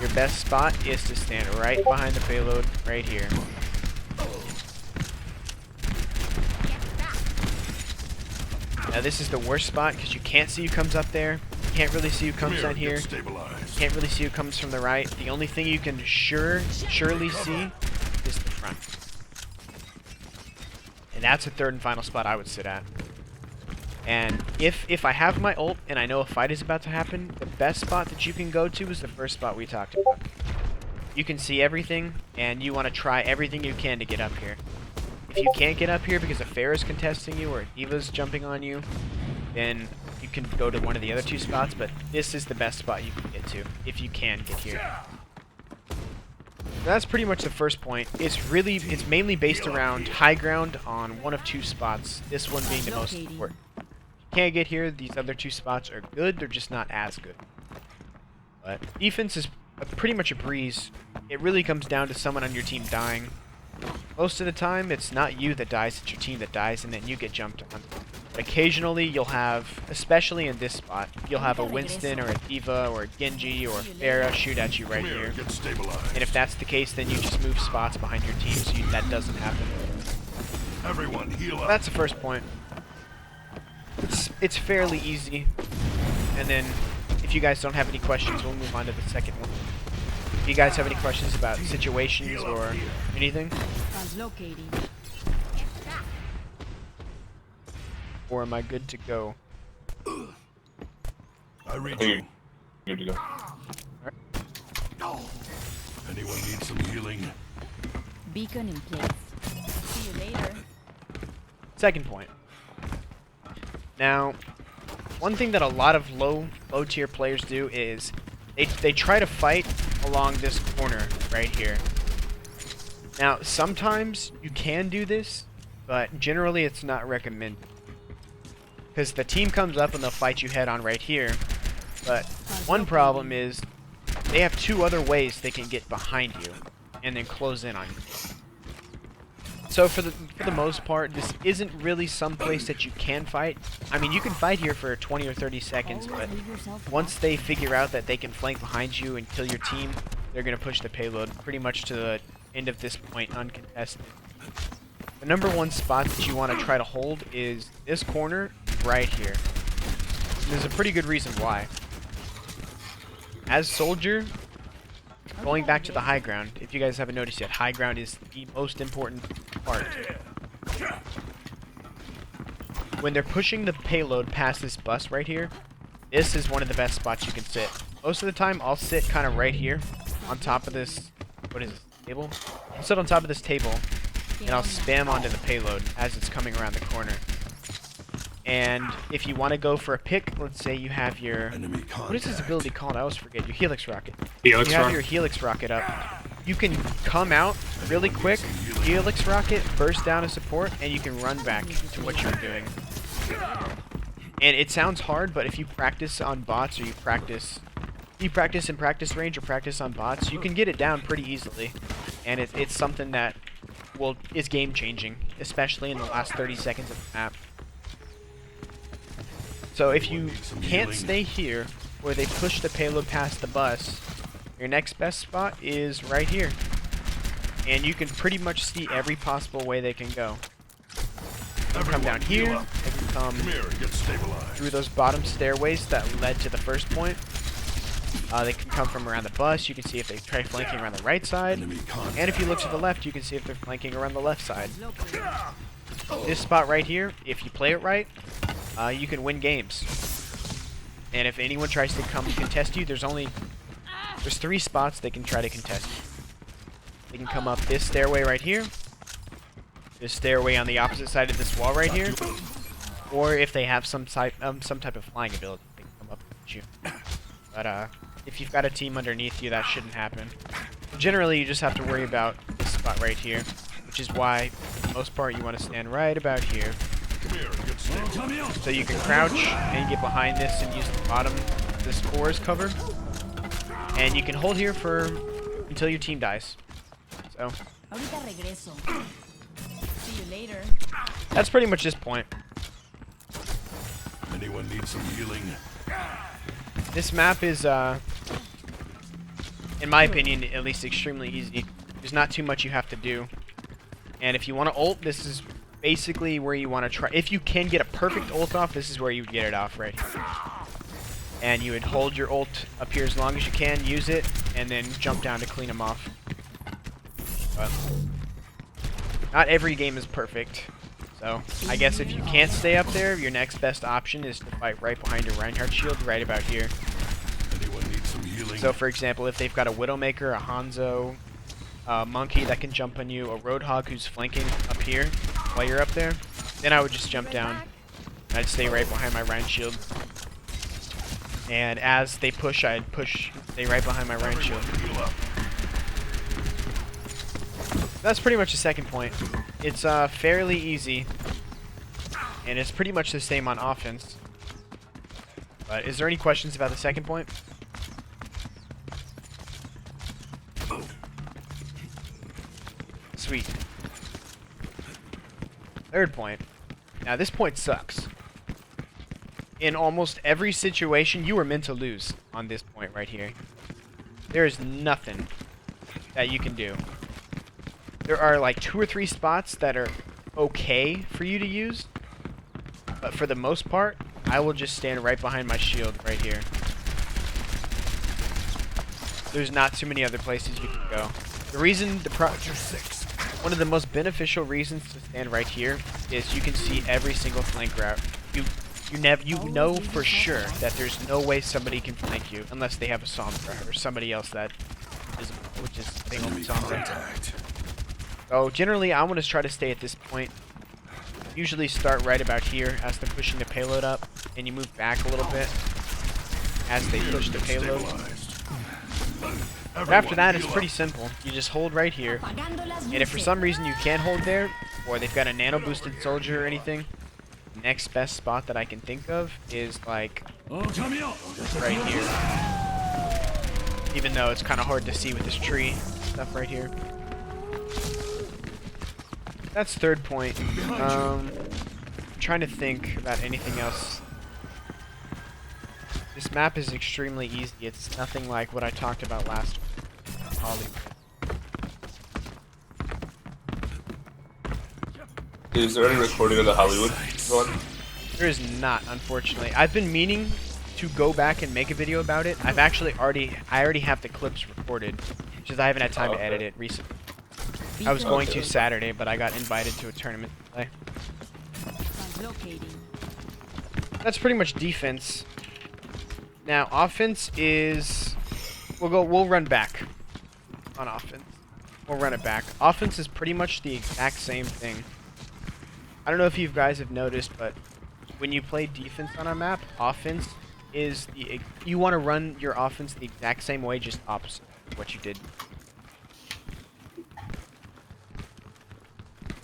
your best spot is to stand right behind the payload, right here. Now this is the worst spot because you can't see who comes up there. You can't really see who comes down here. Can't really see who comes from the right. The only thing you can surely see is the front. And that's the third and final spot I would sit at. And if I have my ult and I know a fight is about to happen, the best spot that you can go to is the first spot we talked about. You can see everything, and you want to try everything you can to get up here. If you can't get up here because a Pharah is contesting you or a D.Va's jumping on you, then you can go to one of the other two spots, but this is the best spot you can get to, if you can get here. That's pretty much the first point. It's mainly based around high ground on one of two spots, this one being the most important. If you can't get here, these other two spots are good, they're just not as good. But defense is pretty much a breeze. It really comes down to someone on your team dying. Most of the time, it's not you that dies, it's your team that dies, and then you get jumped on. But occasionally, you'll have, especially in this spot, you'll have a Winston or a D.Va or a Genji or a Pharah shoot at you right here. And if that's the case, then you just move spots behind your team so that doesn't happen.
Everyone heal up.
That's the first point. It's fairly easy. And then, if you guys don't have any questions, we'll move on to the second one. If you guys have any questions about situations or anything? Or am I good to go?
I read
think
you.
you're good to go.
Anyone need some healing?
Beacon in place. See you later.
Second point. Now, one thing that a lot of low tier players do is they try to fight along this corner right here. Now, sometimes you can do this, but generally it's not recommended. Because the team comes up and they'll fight you head on right here. But one problem is they have two other ways they can get behind you and then close in on you. So for the most part, this isn't really some place that you can fight. I mean, you can fight here for 20 or 30 seconds, but once they figure out that they can flank behind you and kill your team, they're going to push the payload pretty much to the end of this point uncontested. The number one spot that you want to try to hold is this corner right here. And there's a pretty good reason why. As Soldier, going back to the high ground, if you guys haven't noticed yet, high ground is the most important part. When they're pushing the payload past this bus right here, this is one of the best spots you can sit. Most of the time, I'll sit kind of right here on top of this, what is this, table? I'll sit on top of this table, and I'll spam onto the payload as it's coming around the corner. And if you want to go for a pick, let's say you have your... What is this ability called? I always forget. Your Helix Rocket.
Helix
You have
Rocket?
your Helix Rocket up. You can come out really quick, Helix Rocket, burst down a support, and you can run back to what you're doing. And it sounds hard, but if you practice on bots, or you practice in practice range or practice on bots, you can get it down pretty easily. And it's something that is game changing, especially in the last 30 seconds of the map. So if you can't stay here, where they push the payload past the bus, your next best spot is right here. And you can pretty much see every possible way they can go. They can come down here, they can come through those bottom stairways that led to the first point. They can come from around the bus, you can see if they try flanking around the right side. And if you look to the left, you can see if they're flanking around the left side. This spot right here, if you play it right, you can win games. And if anyone tries to come contest you, there's 3 spots they can try to contest you. They can come up this stairway right here, this stairway on the opposite side of this wall right here, or if they have some type of flying ability, they can come up at you. But if you've got a team underneath you, that shouldn't happen. Generally, you just have to worry about this spot right here, which is why, for the most part, you want to stand right about here. So you can crouch and get behind this and use the bottom, this core as cover. And you can hold here until your team dies. So
Ahorita regreso. See you later.
That's pretty much this point.
Anyone need some healing?
This map is, in my opinion, at least extremely easy. There's not too much you have to do. And if you want to ult, this is basically where you want to try. If you can get a perfect ult off, this is where you would get it off right here. And you would hold your ult up here as long as you can, use it, and then jump down to clean them off. But not every game is perfect. So I guess if you can't stay up there, your next best option is to fight right behind your Reinhardt shield, right about here.
Anyone need some healing?
So for example, if they've got a Widowmaker, a Hanzo, a Monkey that can jump on you, a Roadhog who's flanking up here while you're up there, then I would just jump down. I'd stay right behind my Rein shield. And as they push, I'd stay right behind my Rein shield. That's pretty much the second point. It's fairly easy, and it's pretty much the same on offense. But is there any questions about the second point? Sweet. Third point. Now this point sucks. In almost every situation, you are meant to lose on this point right here. There is nothing that you can do. There are like 2 or 3 spots that are okay for you to use, but for the most part, I will just stand right behind my shield right here. There's not too many other places you can go. The reason, one of the most beneficial reasons to stand right here is you can see every single flank route. You know for sure that there's no way somebody can flank you unless they have a Sombra or somebody else that is, which is they only Sombra. So generally, I want to try to stay at this point. Usually start right about here as they're pushing the payload up, and you move back a little bit as they push the payload. But after that, it's pretty simple. You just hold right here, and if for some reason you can't hold there, or they've got a nano boosted soldier or anything, next best spot that I can think of is like right here. Even though it's kind of hard to see with this tree stuff right here. That's third point. I'm trying to think about anything else. This map is extremely easy. It's nothing like what I talked about last week. Hollywood.
Is there any recording of the Hollywood one?
There is not, unfortunately. I've been meaning to go back and make a video about it. I've actually I already have the clips recorded, just I haven't had time to edit it recently. I was going to Saturday, but I got invited to a tournament to play. That's pretty much defense. Now offense is we'll run back on offense. We'll run it back. Offense is pretty much the exact same thing. I don't know if you guys have noticed, but when you play defense on a map, offense is you want to run your offense the exact same way, just opposite of what you did.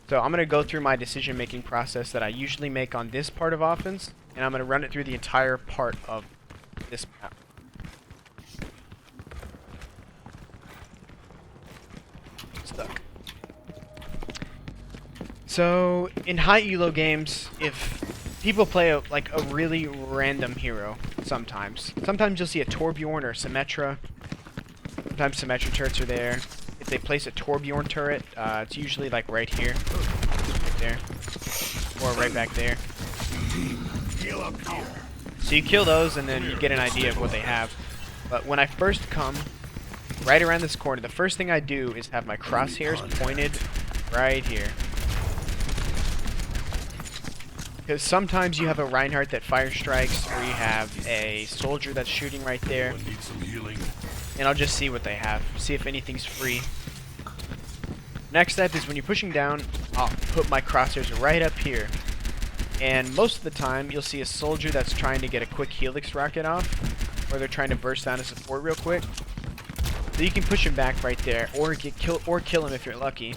So I'm going to go through my decision-making process that I usually make on this part of offense, and I'm going to run it through the entire part of this map. Stuck. So in high elo games, if people play a really random hero, sometimes you'll see a Torbjorn or a Symmetra. Sometimes Symmetra turrets are there. If they place a Torbjorn turret, it's usually like right here, right there, or right back there. So you kill those, and then you get an idea of what they have. But when I first come, right around this corner, the first thing I do is have my crosshairs pointed right here. Because sometimes you have a Reinhardt that fire strikes, or you have a soldier that's shooting right there. And I'll just see what they have, see if anything's free. Next step is when you're pushing down, I'll put my crosshairs right up here. And most of the time, you'll see a soldier that's trying to get a quick helix rocket off, or they're trying to burst down a support real quick. So you can push him back right there, or kill him if you're lucky.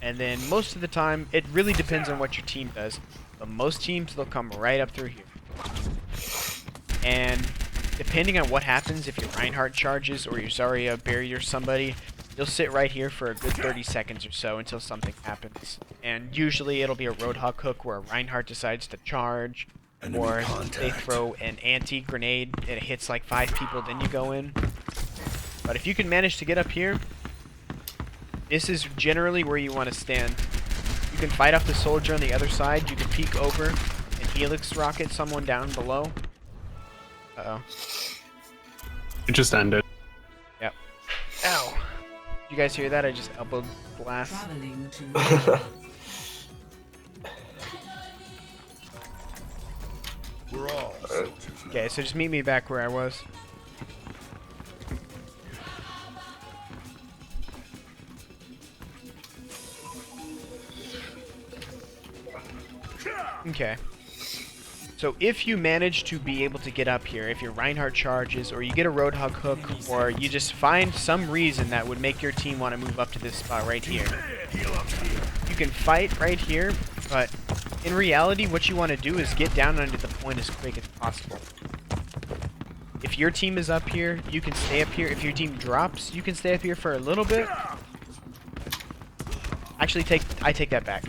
And then most of the time, it really depends on what your team does. But most teams, they'll come right up through here. And depending on what happens, if your Reinhardt charges or your Zarya barrier somebody, You'll sit right here for a good 30 seconds or so until something happens. And usually it'll be a Roadhog hook where Reinhardt decides to charge, or they throw an anti-grenade and it hits like 5 people, then you go in. But if you can manage to get up here, this is generally where you want to stand. You can fight off the soldier on the other side, you can peek over and helix rocket someone down below. Uh-oh.
It just ended.
Yep. Ow. You guys hear that? I just elbowed blast.
Traveling to
We're all
Okay, so just meet me back where I was. Okay. So if you manage to be able to get up here, if your Reinhardt charges, or you get a Roadhog hook, or you just find some reason that would make your team want to move up to this spot right here, you can fight right here, but in reality what you want to do is get down under the point as quick as possible. If your team is up here, you can stay up here. If your team drops, you can stay up here for a little bit. Actually, I take that back.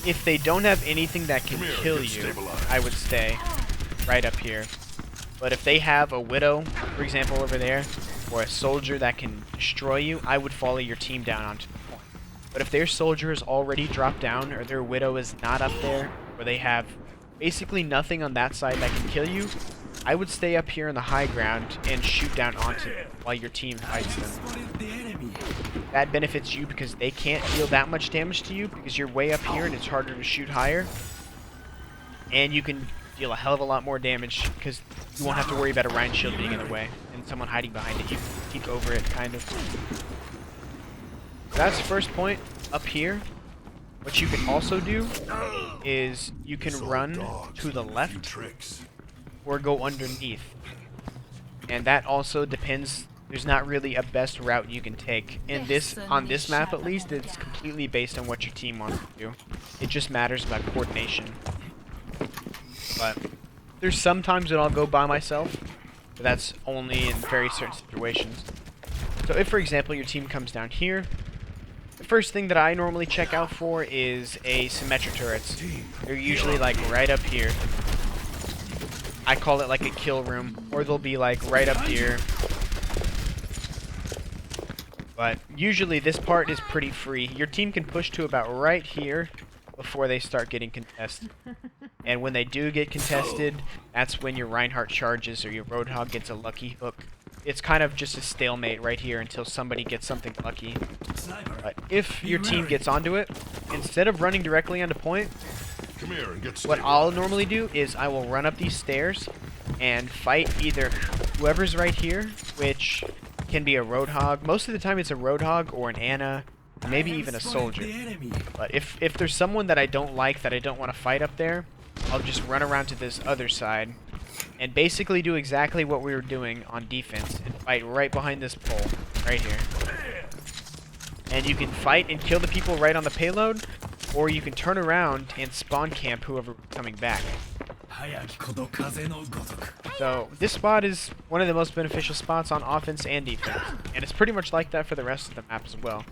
If they don't have anything that can kill you, I would stay right up here. But if they have a Widow, for example, over there, or a soldier that can destroy you, I would follow your team down onto the point. But if their soldier is already dropped down, or their Widow is not up there, or they have basically nothing on that side that can kill you, I would stay up here on the high ground and shoot down onto them while your team fights them. That benefits you because they can't deal that much damage to you because you're way up here and it's harder to shoot higher. And you can deal a hell of a lot more damage because you won't have to worry about a Rein shield being in the way and someone hiding behind it. You can peek over it, kind of. That's the first point up here. What you can also do is you can run to the left or go underneath. And that also depends. There's not really a best route you can take. In this, on this map at least, it's completely based on what your team wants to do. It just matters about coordination. But there's some times that I'll go by myself, but that's only in very certain situations. So if, for example, your team comes down here, the first thing that I normally check out for is a symmetric turrets. They're usually like right up here. I call it like a kill room, or they'll be like right up here. But usually this part is pretty free. Your team can push to about right here before they start getting contested. And when they do get contested, that's when your Reinhardt charges or your Roadhog gets a lucky hook. It's kind of just a stalemate right here until somebody gets something lucky. But if your team gets onto it, instead of running directly onto point, what I'll normally do is I will run up these stairs and fight either whoever's right here, which can be a Roadhog. Most of the time it's a Roadhog or an Ana, maybe even a soldier. But if there's someone that I don't like, that I don't want to fight up there, I'll just run around to this other side and basically do exactly what we were doing on defense and fight right behind this pole, right here. And you can fight and kill the people right on the payload, or you can turn around and spawn camp whoever's coming back. So this spot is one of the most beneficial spots on offense and defense, and it's pretty much like that for the rest of the map as well.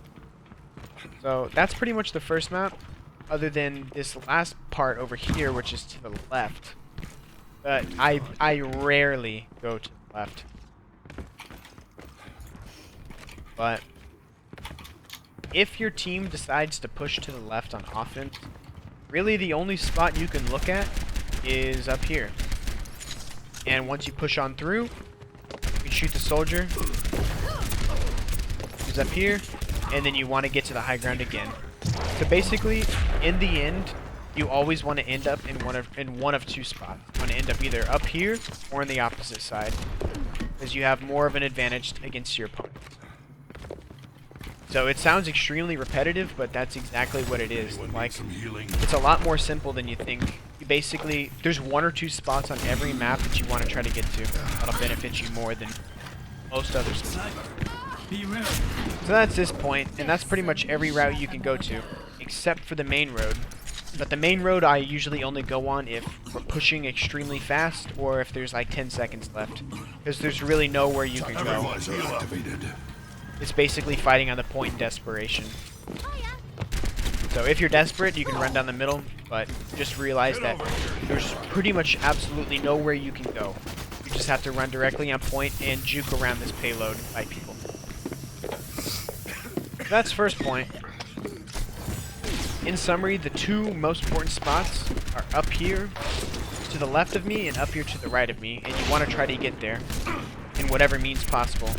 So that's pretty much the first map, other than this last part over here, which is to the left. But I rarely go to the left. But if your team decides to push to the left on offense, really the only spot you can look at is up here. And once you push on through, you can shoot the soldier who's up here, and then you want to get to the high ground again. So basically, in the end, you always want to end up in one of two spots. You want to end up either up here or on the opposite side, because you have more of an advantage against your opponent. So it sounds extremely repetitive, but that's exactly what it is. Like, it's a lot more simple than you think. You basically, there's one or two spots on every map that you want to try to get to that'll benefit you more than most other spots. So that's this point, and that's pretty much every route you can go to, except for the main road. But the main road I usually only go on if we're pushing extremely fast or if there's like 10 seconds left. Because there's really nowhere you can go.
Everyone's activated.
It's basically fighting on the point in desperation. So if you're desperate, you can run down the middle, but just realize that there's pretty much absolutely nowhere you can go. You just have to run directly on point and juke around this payload and fight people. That's first point. In summary, the two most important spots are up here to the left of me and up here to the right of me, and you want to try to get there in whatever means possible.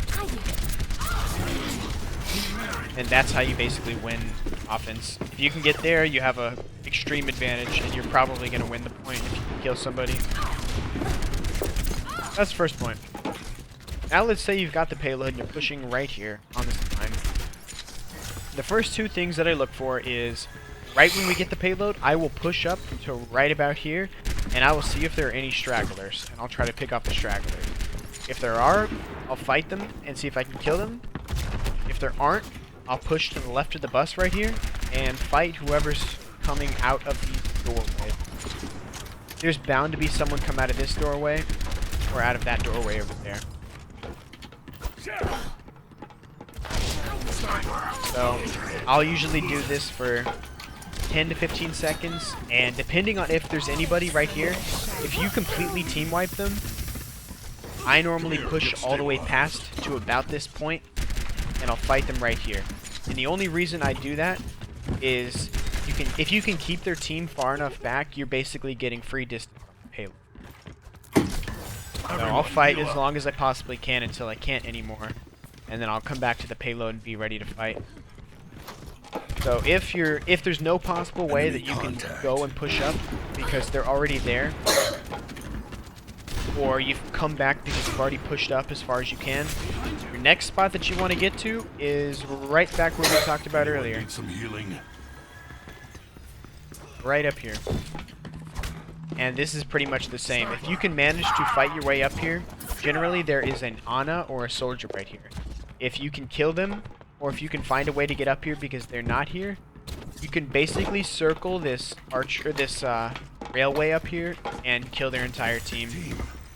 And that's how you basically win offense. If you can get there, you have a extreme advantage, and you're probably going to win the point if you can kill somebody. That's the first point. Now let's say you've got the payload and you're pushing right here on this line. The first two things that I look for is, right when we get the payload, I will push up to right about here, and I will see if there are any stragglers, and I'll try to pick off the stragglers. If there are, I'll fight them and see if I can kill them. If there aren't, I'll push to the left of the bus right here and fight whoever's coming out of the doorway. There's bound to be someone come out of this doorway or out of that doorway over there. So I'll usually do this for 10 to 15 seconds, and depending on if there's anybody right here, if you completely team wipe them, I normally push all the way past to about this point, and I'll fight them right here. And the only reason I do that is if you can keep their team far enough back, you're basically getting free distance from the payload. So I'll fight as long as I possibly can until I can't anymore, and then I'll come back to the payload and be ready to fight. So if there's no possible way that you can go and push up because they're already there, or you've come back because you've already pushed up as far as you can, your next spot that you want to get to is right back where we talked about earlier.
Need some healing.
Right up here. And this is pretty much the same. If you can manage to fight your way up here, generally there is an Ana or a soldier right here. If you can kill them, or if you can find a way to get up here because they're not here, you can basically circle this railway up here and kill their entire team.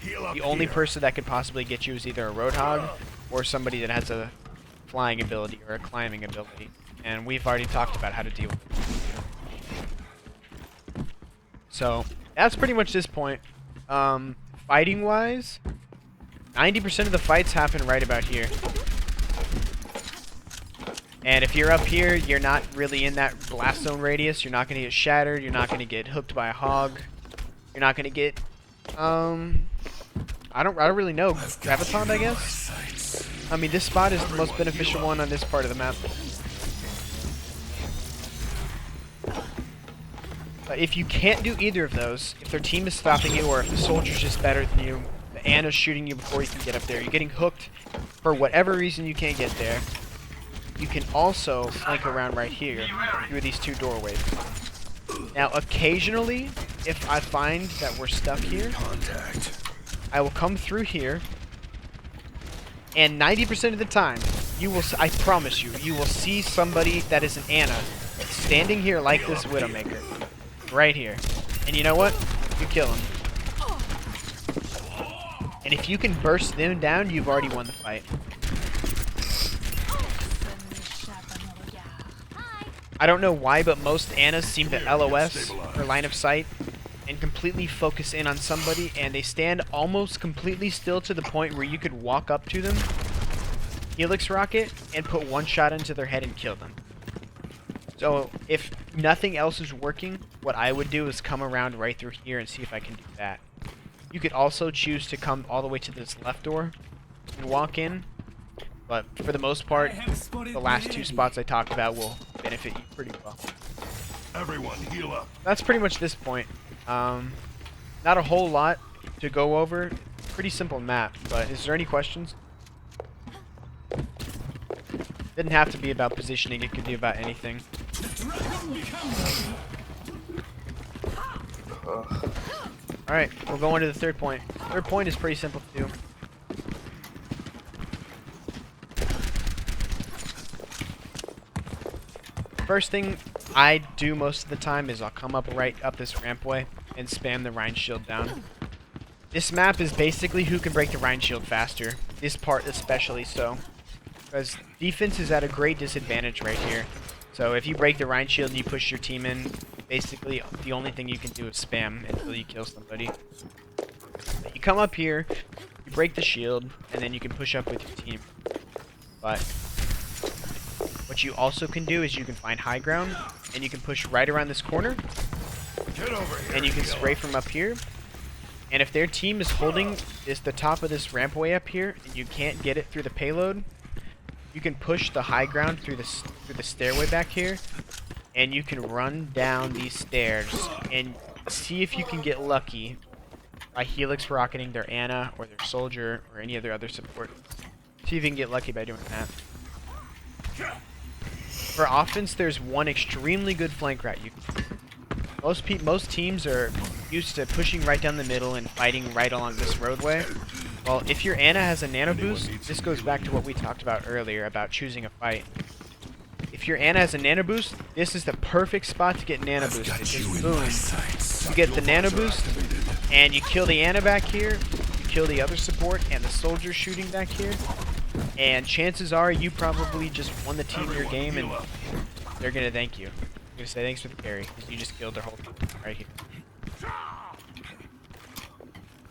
The only person that could possibly get you is either a Roadhog or somebody that has a flying ability or a climbing ability. And we've already talked about how to deal with it. So that's pretty much this point. Fighting wise, 90% of the fights happen right about here. And if you're up here, you're not really in that blast zone radius. You're not going to get shattered. You're not going to get hooked by a hog. You're not going to get, I don't really know, graviton, I guess? I mean, this spot is the most beneficial one on this part of the map. But if you can't do either of those, if their team is stopping you, or if the soldier's just better than you, the Ana's shooting you before you can get up there, you're getting hooked for whatever reason you can't get there, you can also flank around right here through these two doorways. Now, occasionally, if I find that we're stuck here, I will come through here, and 90% of the time, you will, I promise you, you will see somebody that is an Ana standing here like this Widowmaker, right here. And you know what? You kill him. And if you can burst them down, you've already won the fight. I don't know why, but most Anas seem to LOS, or line of sight, and completely focus in on somebody, and they stand almost completely still to the point where you could walk up to them, Helix Rocket, and put one shot into their head and kill them. So, if nothing else is working, what I would do is come around right through here and see if I can do that. You could also choose to come all the way to this left door and walk in, but for the most part, the last two spots I talked about will benefit you pretty well.
Everyone heal up.
That's pretty much this point. Not a whole lot to go over. Pretty simple map, but is there any questions? Didn't have to be about positioning, it could be about anything. Alright, we'll go on to the third point. Third point is pretty simple to do. First thing I do most of the time is I'll come up right up this rampway and spam the Rein shield down. This map is basically who can break the Rein shield faster. This part especially so. Because defense is at a great disadvantage right here. So if you break the Rein shield and you push your team in, basically the only thing you can do is spam until you kill somebody. But you come up here, you break the shield, and then you can push up with your team. But what you also can do is you can find high ground, and you can push right around this corner, and you can spray from up here. And if their team is holding the top of this rampway up here, and you can't get it through the payload, you can push the high ground through the stairway back here, and you can run down these stairs and see if you can get lucky by helix rocketing their Ana or their soldier or any other support. See if you can get lucky by doing that. For offense, there's one extremely good flank route. Most teams are used to pushing right down the middle and fighting right along this roadway. Well, if your Ana has a nano boost, this goes back to what we talked about earlier about choosing a fight. If your Ana has a nano boost, this is the perfect spot to get nano boosted. Just boom. You get the nano boost, and you kill the Ana back here, you kill the other support and the soldier shooting back here, and chances are you probably just won the team your game, and they're gonna thank you. They're gonna say thanks for the carry, because you just killed their whole team right here.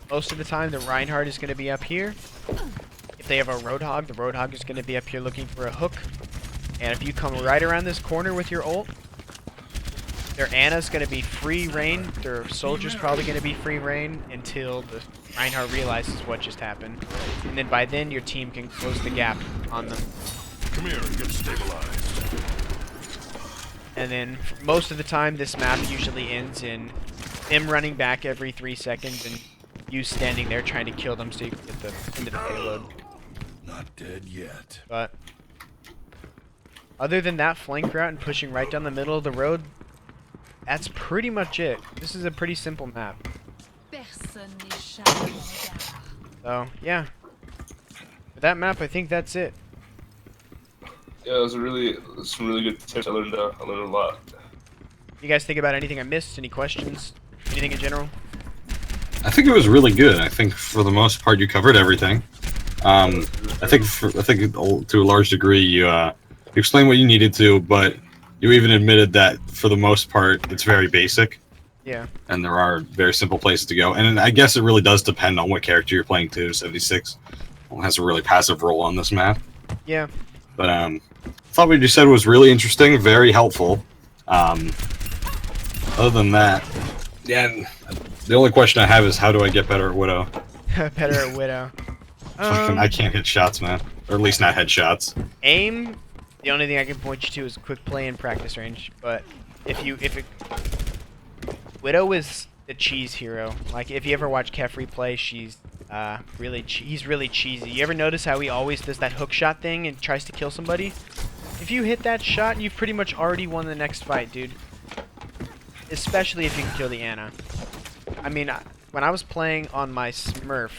Most of the time, the Reinhardt is going to be up here. If they have a Roadhog, the Roadhog is going to be up here looking for a hook. And if you come right around this corner with your ult, their Ana's going to be free reign. Their soldier's probably going to be free reign until the Reinhardt realizes what just happened. And then by then, your team can close the gap on them.
Come here and get stabilized.
And then most of the time, this map usually ends in them running back every 3 seconds and you standing there trying to kill them so you can get into the payload.
Not dead yet.
But other than that flank route and pushing right down the middle of the road, that's pretty much it. This is a pretty simple map. So yeah, for that map, I think that's it.
Yeah, it was some really good tips. I learned a lot.
You guys think about anything I missed? Any questions? Anything in general?
I think it was really good. I think for the most part you covered everything. I think to a large degree you explained what you needed to, but you even admitted that for the most part it's very basic.
Yeah.
And there are very simple places to go. And I guess it really does depend on what character you're playing too. 76 has a really passive role on this map.
Yeah.
But I thought what you said was really interesting, very helpful. Other than that, yeah. The only question I have is how do I get better at Widow?
Better at Widow.
I can't hit shots, man. Or at least not headshots.
Aim, the only thing I can point you to is quick play and practice range. But Widow is the cheese hero. Like if you ever watch Kefri play, she's he's really cheesy. You ever notice how he always does that hook shot thing and tries to kill somebody? If you hit that shot, you've pretty much already won the next fight, dude. Especially if you can kill the Ana. I mean, when I was playing on my Smurf,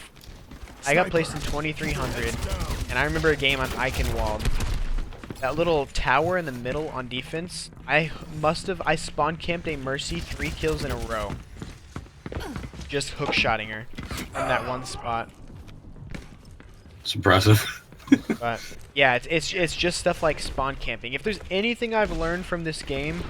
I got placed in 2300, and I remember a game on Eichenwald. That little tower in the middle on defense, I spawn camped a Mercy 3 kills in a row. Just hook-shotting her from that one spot.
It's impressive.
But yeah, it's just stuff like spawn camping. If there's anything I've learned from this game,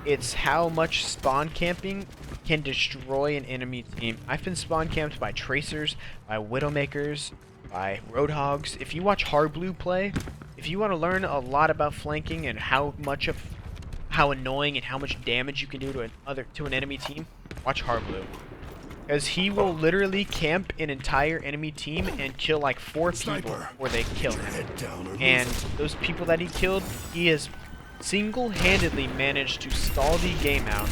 it's how much spawn camping can destroy an enemy team. I've been spawn camped by tracers, by widowmakers, by roadhogs. If you watch Hardblue play, if you want to learn a lot about flanking and how annoying and how much damage you can do to an enemy team, watch Hardblue. Because he will literally camp an entire enemy team and kill like 4 people before they kill him. And those people that he killed, he has single-handedly managed to stall the game out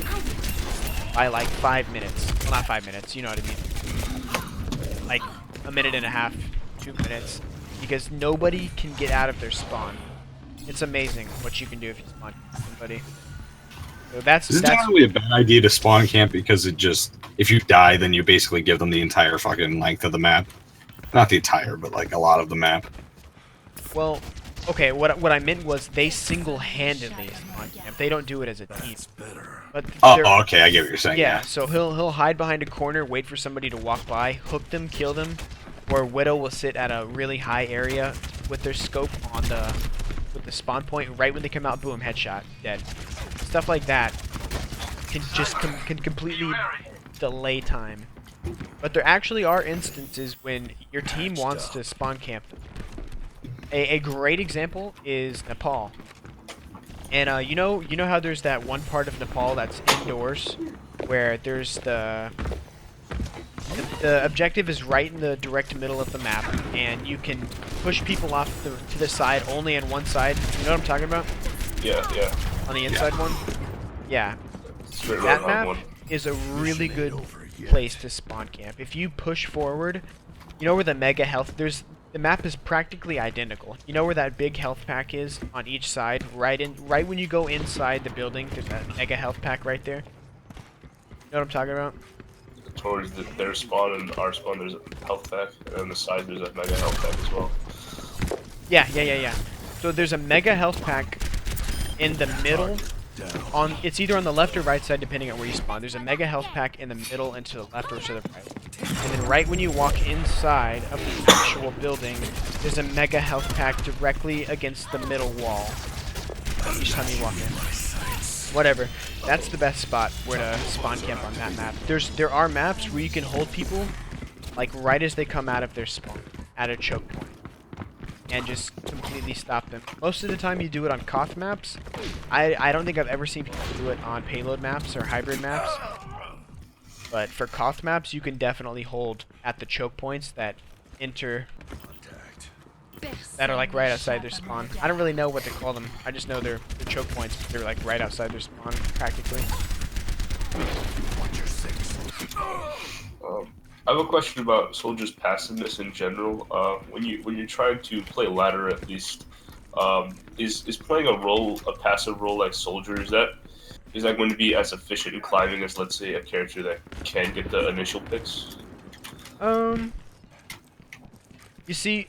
by like 5 minutes. Well, not 5 minutes, you know what I mean. Like a minute and a half, 2 minutes. Because nobody can get out of their spawn. It's amazing what you can do if you spawn somebody. So that's
really a bad idea to spawn camp because it just, if you die, then you basically give them the entire fucking length of the map. Not the entire, but like a lot of the map.
Well, Okay, what I meant was they single-handedly spawn camp. They don't do it as a team. But
Oh, okay, I get what you're saying.
yeah, so he'll hide behind a corner, wait for somebody to walk by, hook them, kill them, or Widow will sit at a really high area with their scope on with the spawn point. Right when they come out, boom, headshot, dead. Stuff like that can just can completely delay time. But there actually are instances when your team wants to spawn camp them. A great example is Nepal. And you know how there's that one part of Nepal that's indoors, where there's the objective is right in the direct middle of the map, and you can push people off to the side only on one side. You know what I'm talking about?
Yeah, yeah.
On the inside one? Yeah.
Straight
That
right
map
on one.
is a really good place to spawn camp. If you push forward, you know where the mega health... The map is practically identical. You know where that big health pack is on each side? Right when you go inside the building, there's that mega health pack right there. You know what I'm talking about?
Towards their spawn and our spawn, there's a health pack, and on the side there's a mega health pack as well.
Yeah. So there's a mega health pack in the middle. It's either on the left or right side depending on where you spawn. There's a mega health pack in the middle and to the left or to the right. And then right when you walk inside of the actual building, there's a mega health pack directly against the middle wall. Each time you walk in. Whatever. That's the best spot where to spawn camp on that map. There are maps where you can hold people like right as they come out of their spawn at a choke point. And just completely stop them. Most of the time you do it on Koth maps. I don't think I've ever seen people do it on payload maps or hybrid maps. But for Koth maps, you can definitely hold at the choke points that that are like right outside their spawn. I don't really know what to call them. I just know they're choke points. They're like right outside their spawn, practically.
I have a question about soldiers' passiveness in general. When you're trying to play ladder, at least, is playing a passive role like soldier, is that going to be as efficient in climbing as, let's say, a character that can get the initial picks?
You see,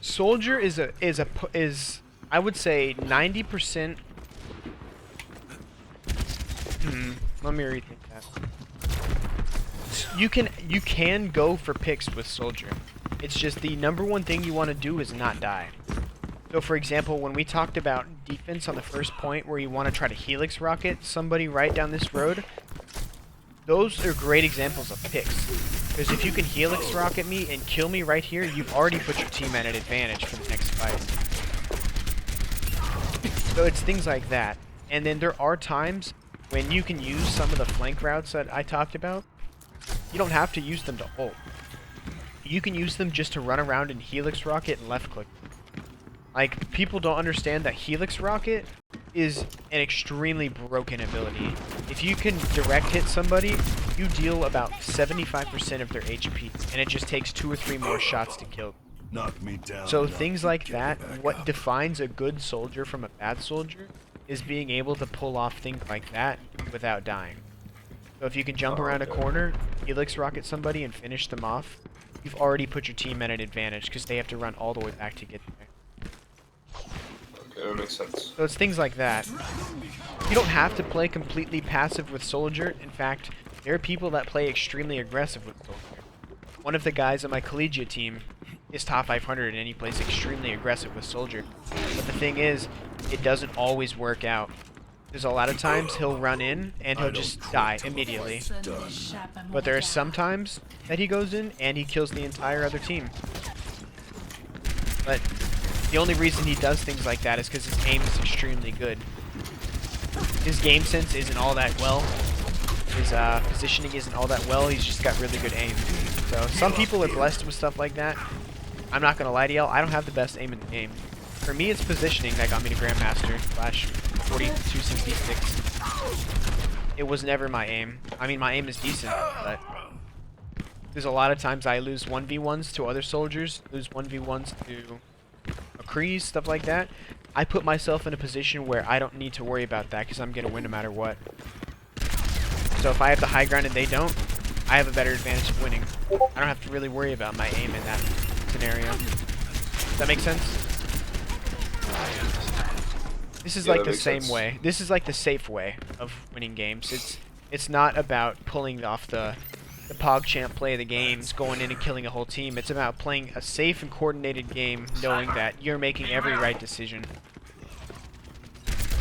soldier is I would say 90%. Let me rethink that. You can go for picks with soldier. It's just the number one thing you want to do is not die. So for example, when we talked about defense on the first point where you want to try to helix rocket somebody right down this road, those are great examples of picks. Because if you can helix rocket me and kill me right here, you've already put your team at an advantage for the next fight. So it's things like that. And then there are times when you can use some of the flank routes that I talked about. You don't have to use them to ult. You can use them just to run around and helix rocket and left click. Like, people don't understand that helix rocket is an extremely broken ability. If you can direct hit somebody, you deal about 75% of their HP, and it just takes 2 or 3 more shots to kill them.
Knock me down.
So things like that, what defines a good soldier from a bad soldier is being able to pull off things like that without dying. So if you can jump around a corner, helix rocket somebody and finish them off, you've already put your team at an advantage because they have to run all the way back to get there.
Okay, that makes sense.
So it's things like that. You don't have to play completely passive with soldier. In fact, there are people that play extremely aggressive with soldier. One of the guys on my collegiate team is top 500 and he plays extremely aggressive with soldier. But the thing is, it doesn't always work out. There's a lot of times he'll run in and he'll just die immediately. But there are some times that he goes in and he kills the entire other team. But the only reason he does things like that is because his aim is extremely good. His game sense isn't all that well. His positioning isn't all that well. He's just got really good aim. So some people are blessed with stuff like that. I'm not gonna lie to y'all, I don't have the best aim in the game. For me, it's positioning that got me to Grandmaster / 4266. It was never my aim. I mean, my aim is decent, but there's a lot of times I lose 1v1s to other soldiers, lose 1v1s to McCrees, stuff like that. I put myself in a position where I don't need to worry about that because I'm gonna win no matter what. So if I have the high ground and they don't, I have a better advantage of winning. I don't have to really worry about my aim in that scenario. Does that make sense? This is
Yeah,
like
that
the
makes
same
sense.
way. This is like the safe way of winning games. It's not about pulling off the PogChamp play of the games, going in and killing a whole team. It's about playing a safe and coordinated game, knowing that you're making every right decision.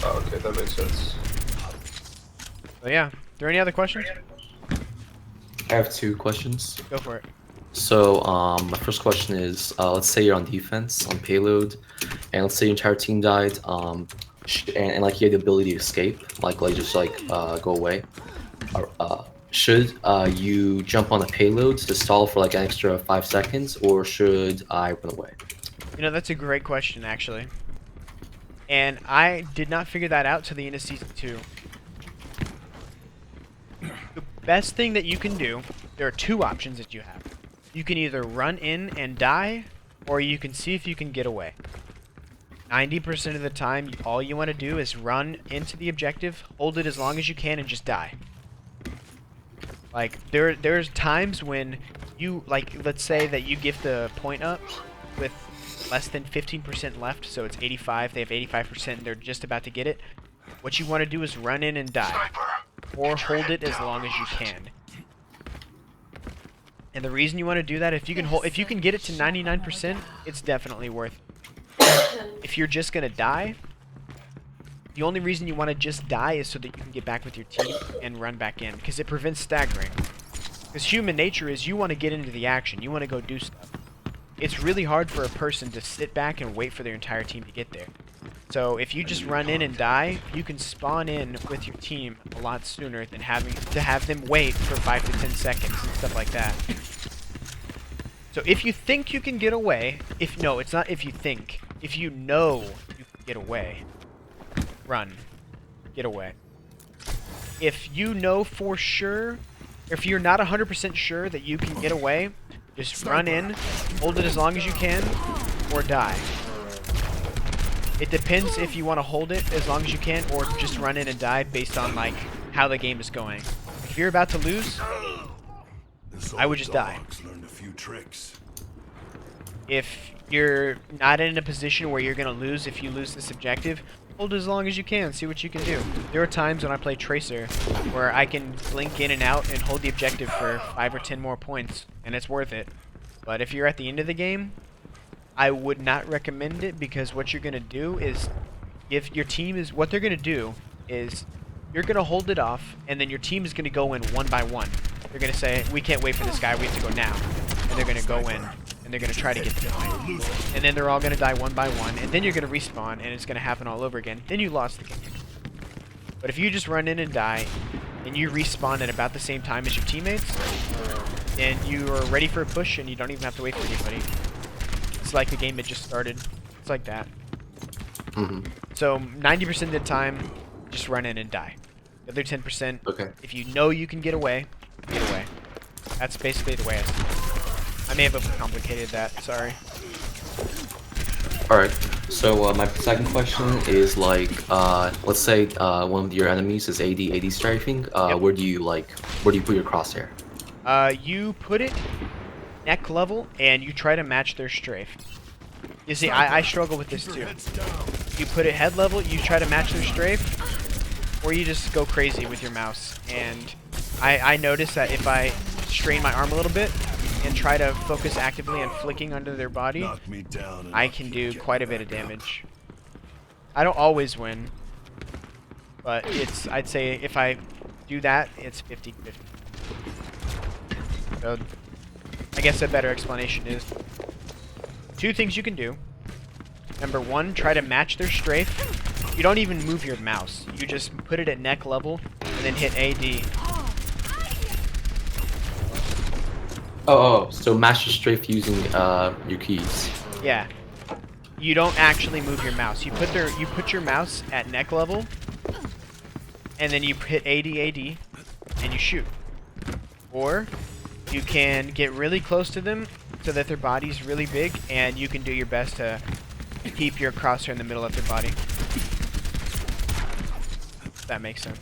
Oh, okay, that makes sense.
So yeah, are there any other questions?
I have 2 questions.
Go for it.
So, my first question is, let's say you're on defense, on payload, and let's say your entire team died, and like you had the ability to escape, like just go away. Should you jump on the payload to stall for like an extra 5 seconds, or should I run away?
You know, that's a great question, actually. And I did not figure that out till the end of Season 2. The best thing that you can do, there are 2 options that you have. You can either run in and die, or you can see if you can get away. 90% of the time, all you want to do is run into the objective, hold it as long as you can, and just die. Like, there's times when you, like, let's say that you give the point up with less than 15% left, so it's 85, they have 85%, and they're just about to get it. What you want to do is run in and die, or hold it as long as you can. And the reason you want to do that, if you can get it to 99%, it's definitely worth it. If you're just gonna die, the only reason you want to just die is so that you can get back with your team and run back in, because it prevents staggering. Because human nature is you want to get into the action, you want to go do stuff. It's really hard for a person to sit back and wait for their entire team to get there. So if you just run in and die, you can spawn in with your team a lot sooner than having to have them wait for 5 to 10 seconds and stuff like that. So if you think you can get away, no, it's not if you think. If you know you can get away, run. Get away. If you know for sure, if you're not 100% sure that you can get away, just run in, hold it as long as you can, or die. It depends if you want to hold it as long as you can, or just run in and die based on like how the game is going. If you're about to lose, I would just die.
Learned a few tricks.
If you're not in a position where you're going to lose, if you lose this objective, hold it as long as you can, see what you can do. There are times when I play Tracer where I can blink in and out and hold the objective for 5 or 10 more points, and it's worth it. But if you're at the end of the game, I would not recommend it, because what you're going to do is, if your team is, what they're going to do is, you're going to hold it off, and then your team is going to go in one by one. They're going to say, we can't wait for this guy, we have to go now. And they're going to go in, and they're going to try to get the point. And then they're all going to die one by one, and then you're going to respawn, and it's going to happen all over again. Then you lost the game. But if you just run in and die, and you respawn at about the same time as your teammates, then you are ready for a push, and you don't even have to wait for anybody. It's like the game had just started. It's like that. So 90% of the time, just run in and die. The other 10%,
Okay.
if you know you can get away, get away. That's basically the way I see it. I may have overcomplicated that, sorry.
Alright, so my second question is like, let's say one of your enemies is AD strafing.
Yep.
Where do you put your crosshair?
You put it neck level, and you try to match their strafe. You see, I struggle with this too. You put it head level, you try to match their strafe, or you just go crazy with your mouse. And I notice that if I strain my arm a little bit and try to focus actively on flicking under their body, I can do quite a bit of damage. I don't always win, but I'd say if I do that, it's 50-50. So I guess a better explanation is 2 things you can do. Number 1, try to match their strafe. You don't even move your mouse. You just put it at neck level and then hit AD.
Oh, so match your strafe using your keys.
Yeah. You don't actually move your mouse. You put your mouse at neck level, and then you hit AD, and you shoot. Or you can get really close to them so that their body's really big, and you can do your best to keep your crosshair in the middle of their body. If that makes sense.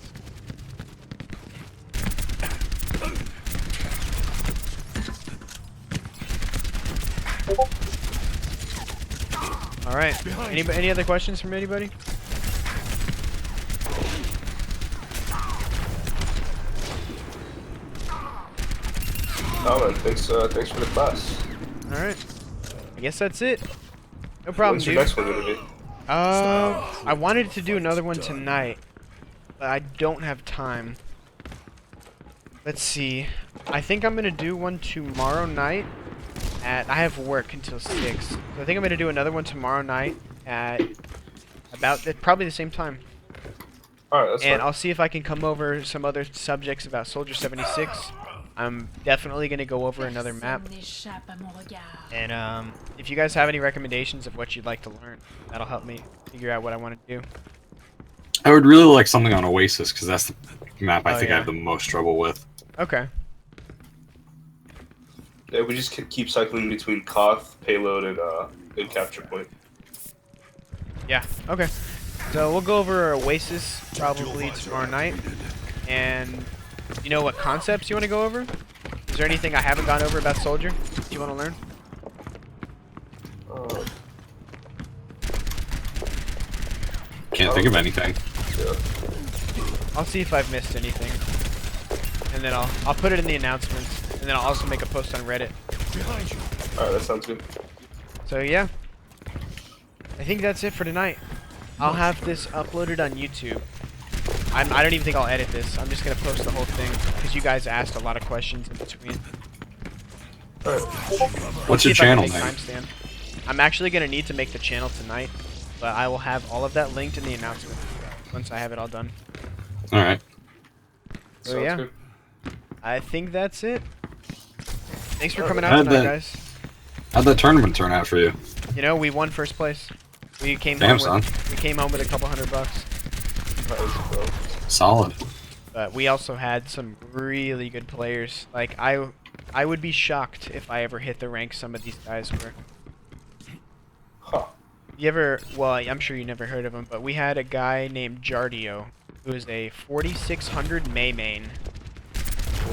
All right. Any other questions from anybody?
No man, thanks for the class.
All right. I guess that's it. No problem,
When's your
dude.
next one gonna be?
I wanted to do another one tonight, but I don't have time. Let's see. I think I'm gonna do one tomorrow night. I have work until 6, so I think I'm gonna do another one tomorrow night at probably the same time.
Alright, that's
And
fine.
I'll see if I can come over some other subjects about Soldier 76. I'm definitely gonna go over another map. And if you guys have any recommendations of what you'd like to learn, that'll help me figure out what I want to do.
I would really like something on Oasis, because that's the map I
Oh,
think
yeah.
I have the most trouble with.
Okay.
Yeah, we just keep cycling between Koth, payload, and capture point.
Yeah. Okay. So we'll go over Oasis probably tomorrow night. And you know what concepts you want to go over? Is there anything I haven't gone over about Soldier that you want to learn?
Can't think of anything.
Yeah.
I'll see if I've missed anything. And then I'll put it in the announcements. And then I'll also make a post on Reddit.
Alright, that sounds good.
So yeah. I think that's it for tonight. I'll have this uploaded on YouTube. I don't even think I'll edit this. I'm just going to post the whole thing because you guys asked a lot of questions in between.
Alright.
What's
See
your
if I can
channel
make
name?
timestamp. I'm actually going to need to make the channel tonight, but I will have all of that linked in the announcement once I have it all done.
Alright.
So
Sounds
yeah,
good.
I think that's it. Thanks for coming
How'd
out tonight,
that-
guys.
How'd that tournament turn out for you?
You know, we won first place. We came
Damn,
home with, we came home with a couple $100.
That was dope.
Solid.
But we also had some really good players. Like I would be shocked if I ever hit the rank some of these guys were.
Huh.
You ever? Well, I'm sure you never heard of him, but we had a guy named Jardio, who was a 4600 May main.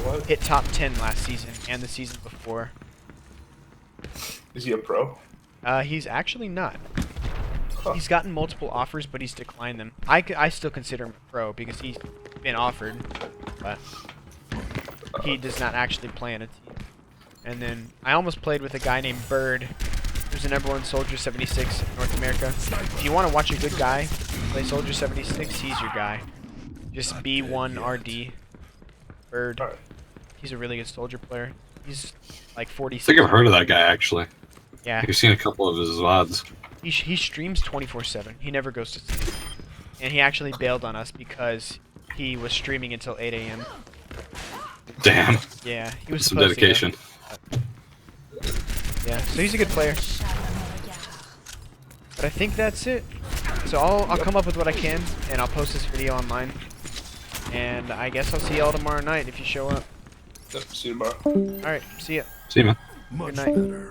What?
Hit top 10 last season and the season before.
Is he a pro?
He's actually not.
Huh.
He's gotten multiple offers, but he's declined them. I still consider him a pro because he's been offered, but he does not actually play on a team. And then I almost played with a guy named Bird, who's the #1 Soldier 76 in North America. If you want to watch a good guy play Soldier 76, he's your guy. Just B1RD. Bird.
Alright.
He's a really good Soldier player. He's like
I
46.
think I've heard of that guy, actually.
Yeah.
I've seen a couple of his VODs.
He streams 24/7. He never goes to sleep. And he actually bailed on us because he was streaming until 8 a.m.
Damn.
Yeah, he was
Some
supposed to go.
dedication.
Yeah, so he's a good player. But I think that's it. So I'll come up with what I can, and I'll post this video online. And I guess I'll see y'all tomorrow night if you show up.
Yep, see you tomorrow.
Alright, see ya.
See you, man.
Much
night.
better.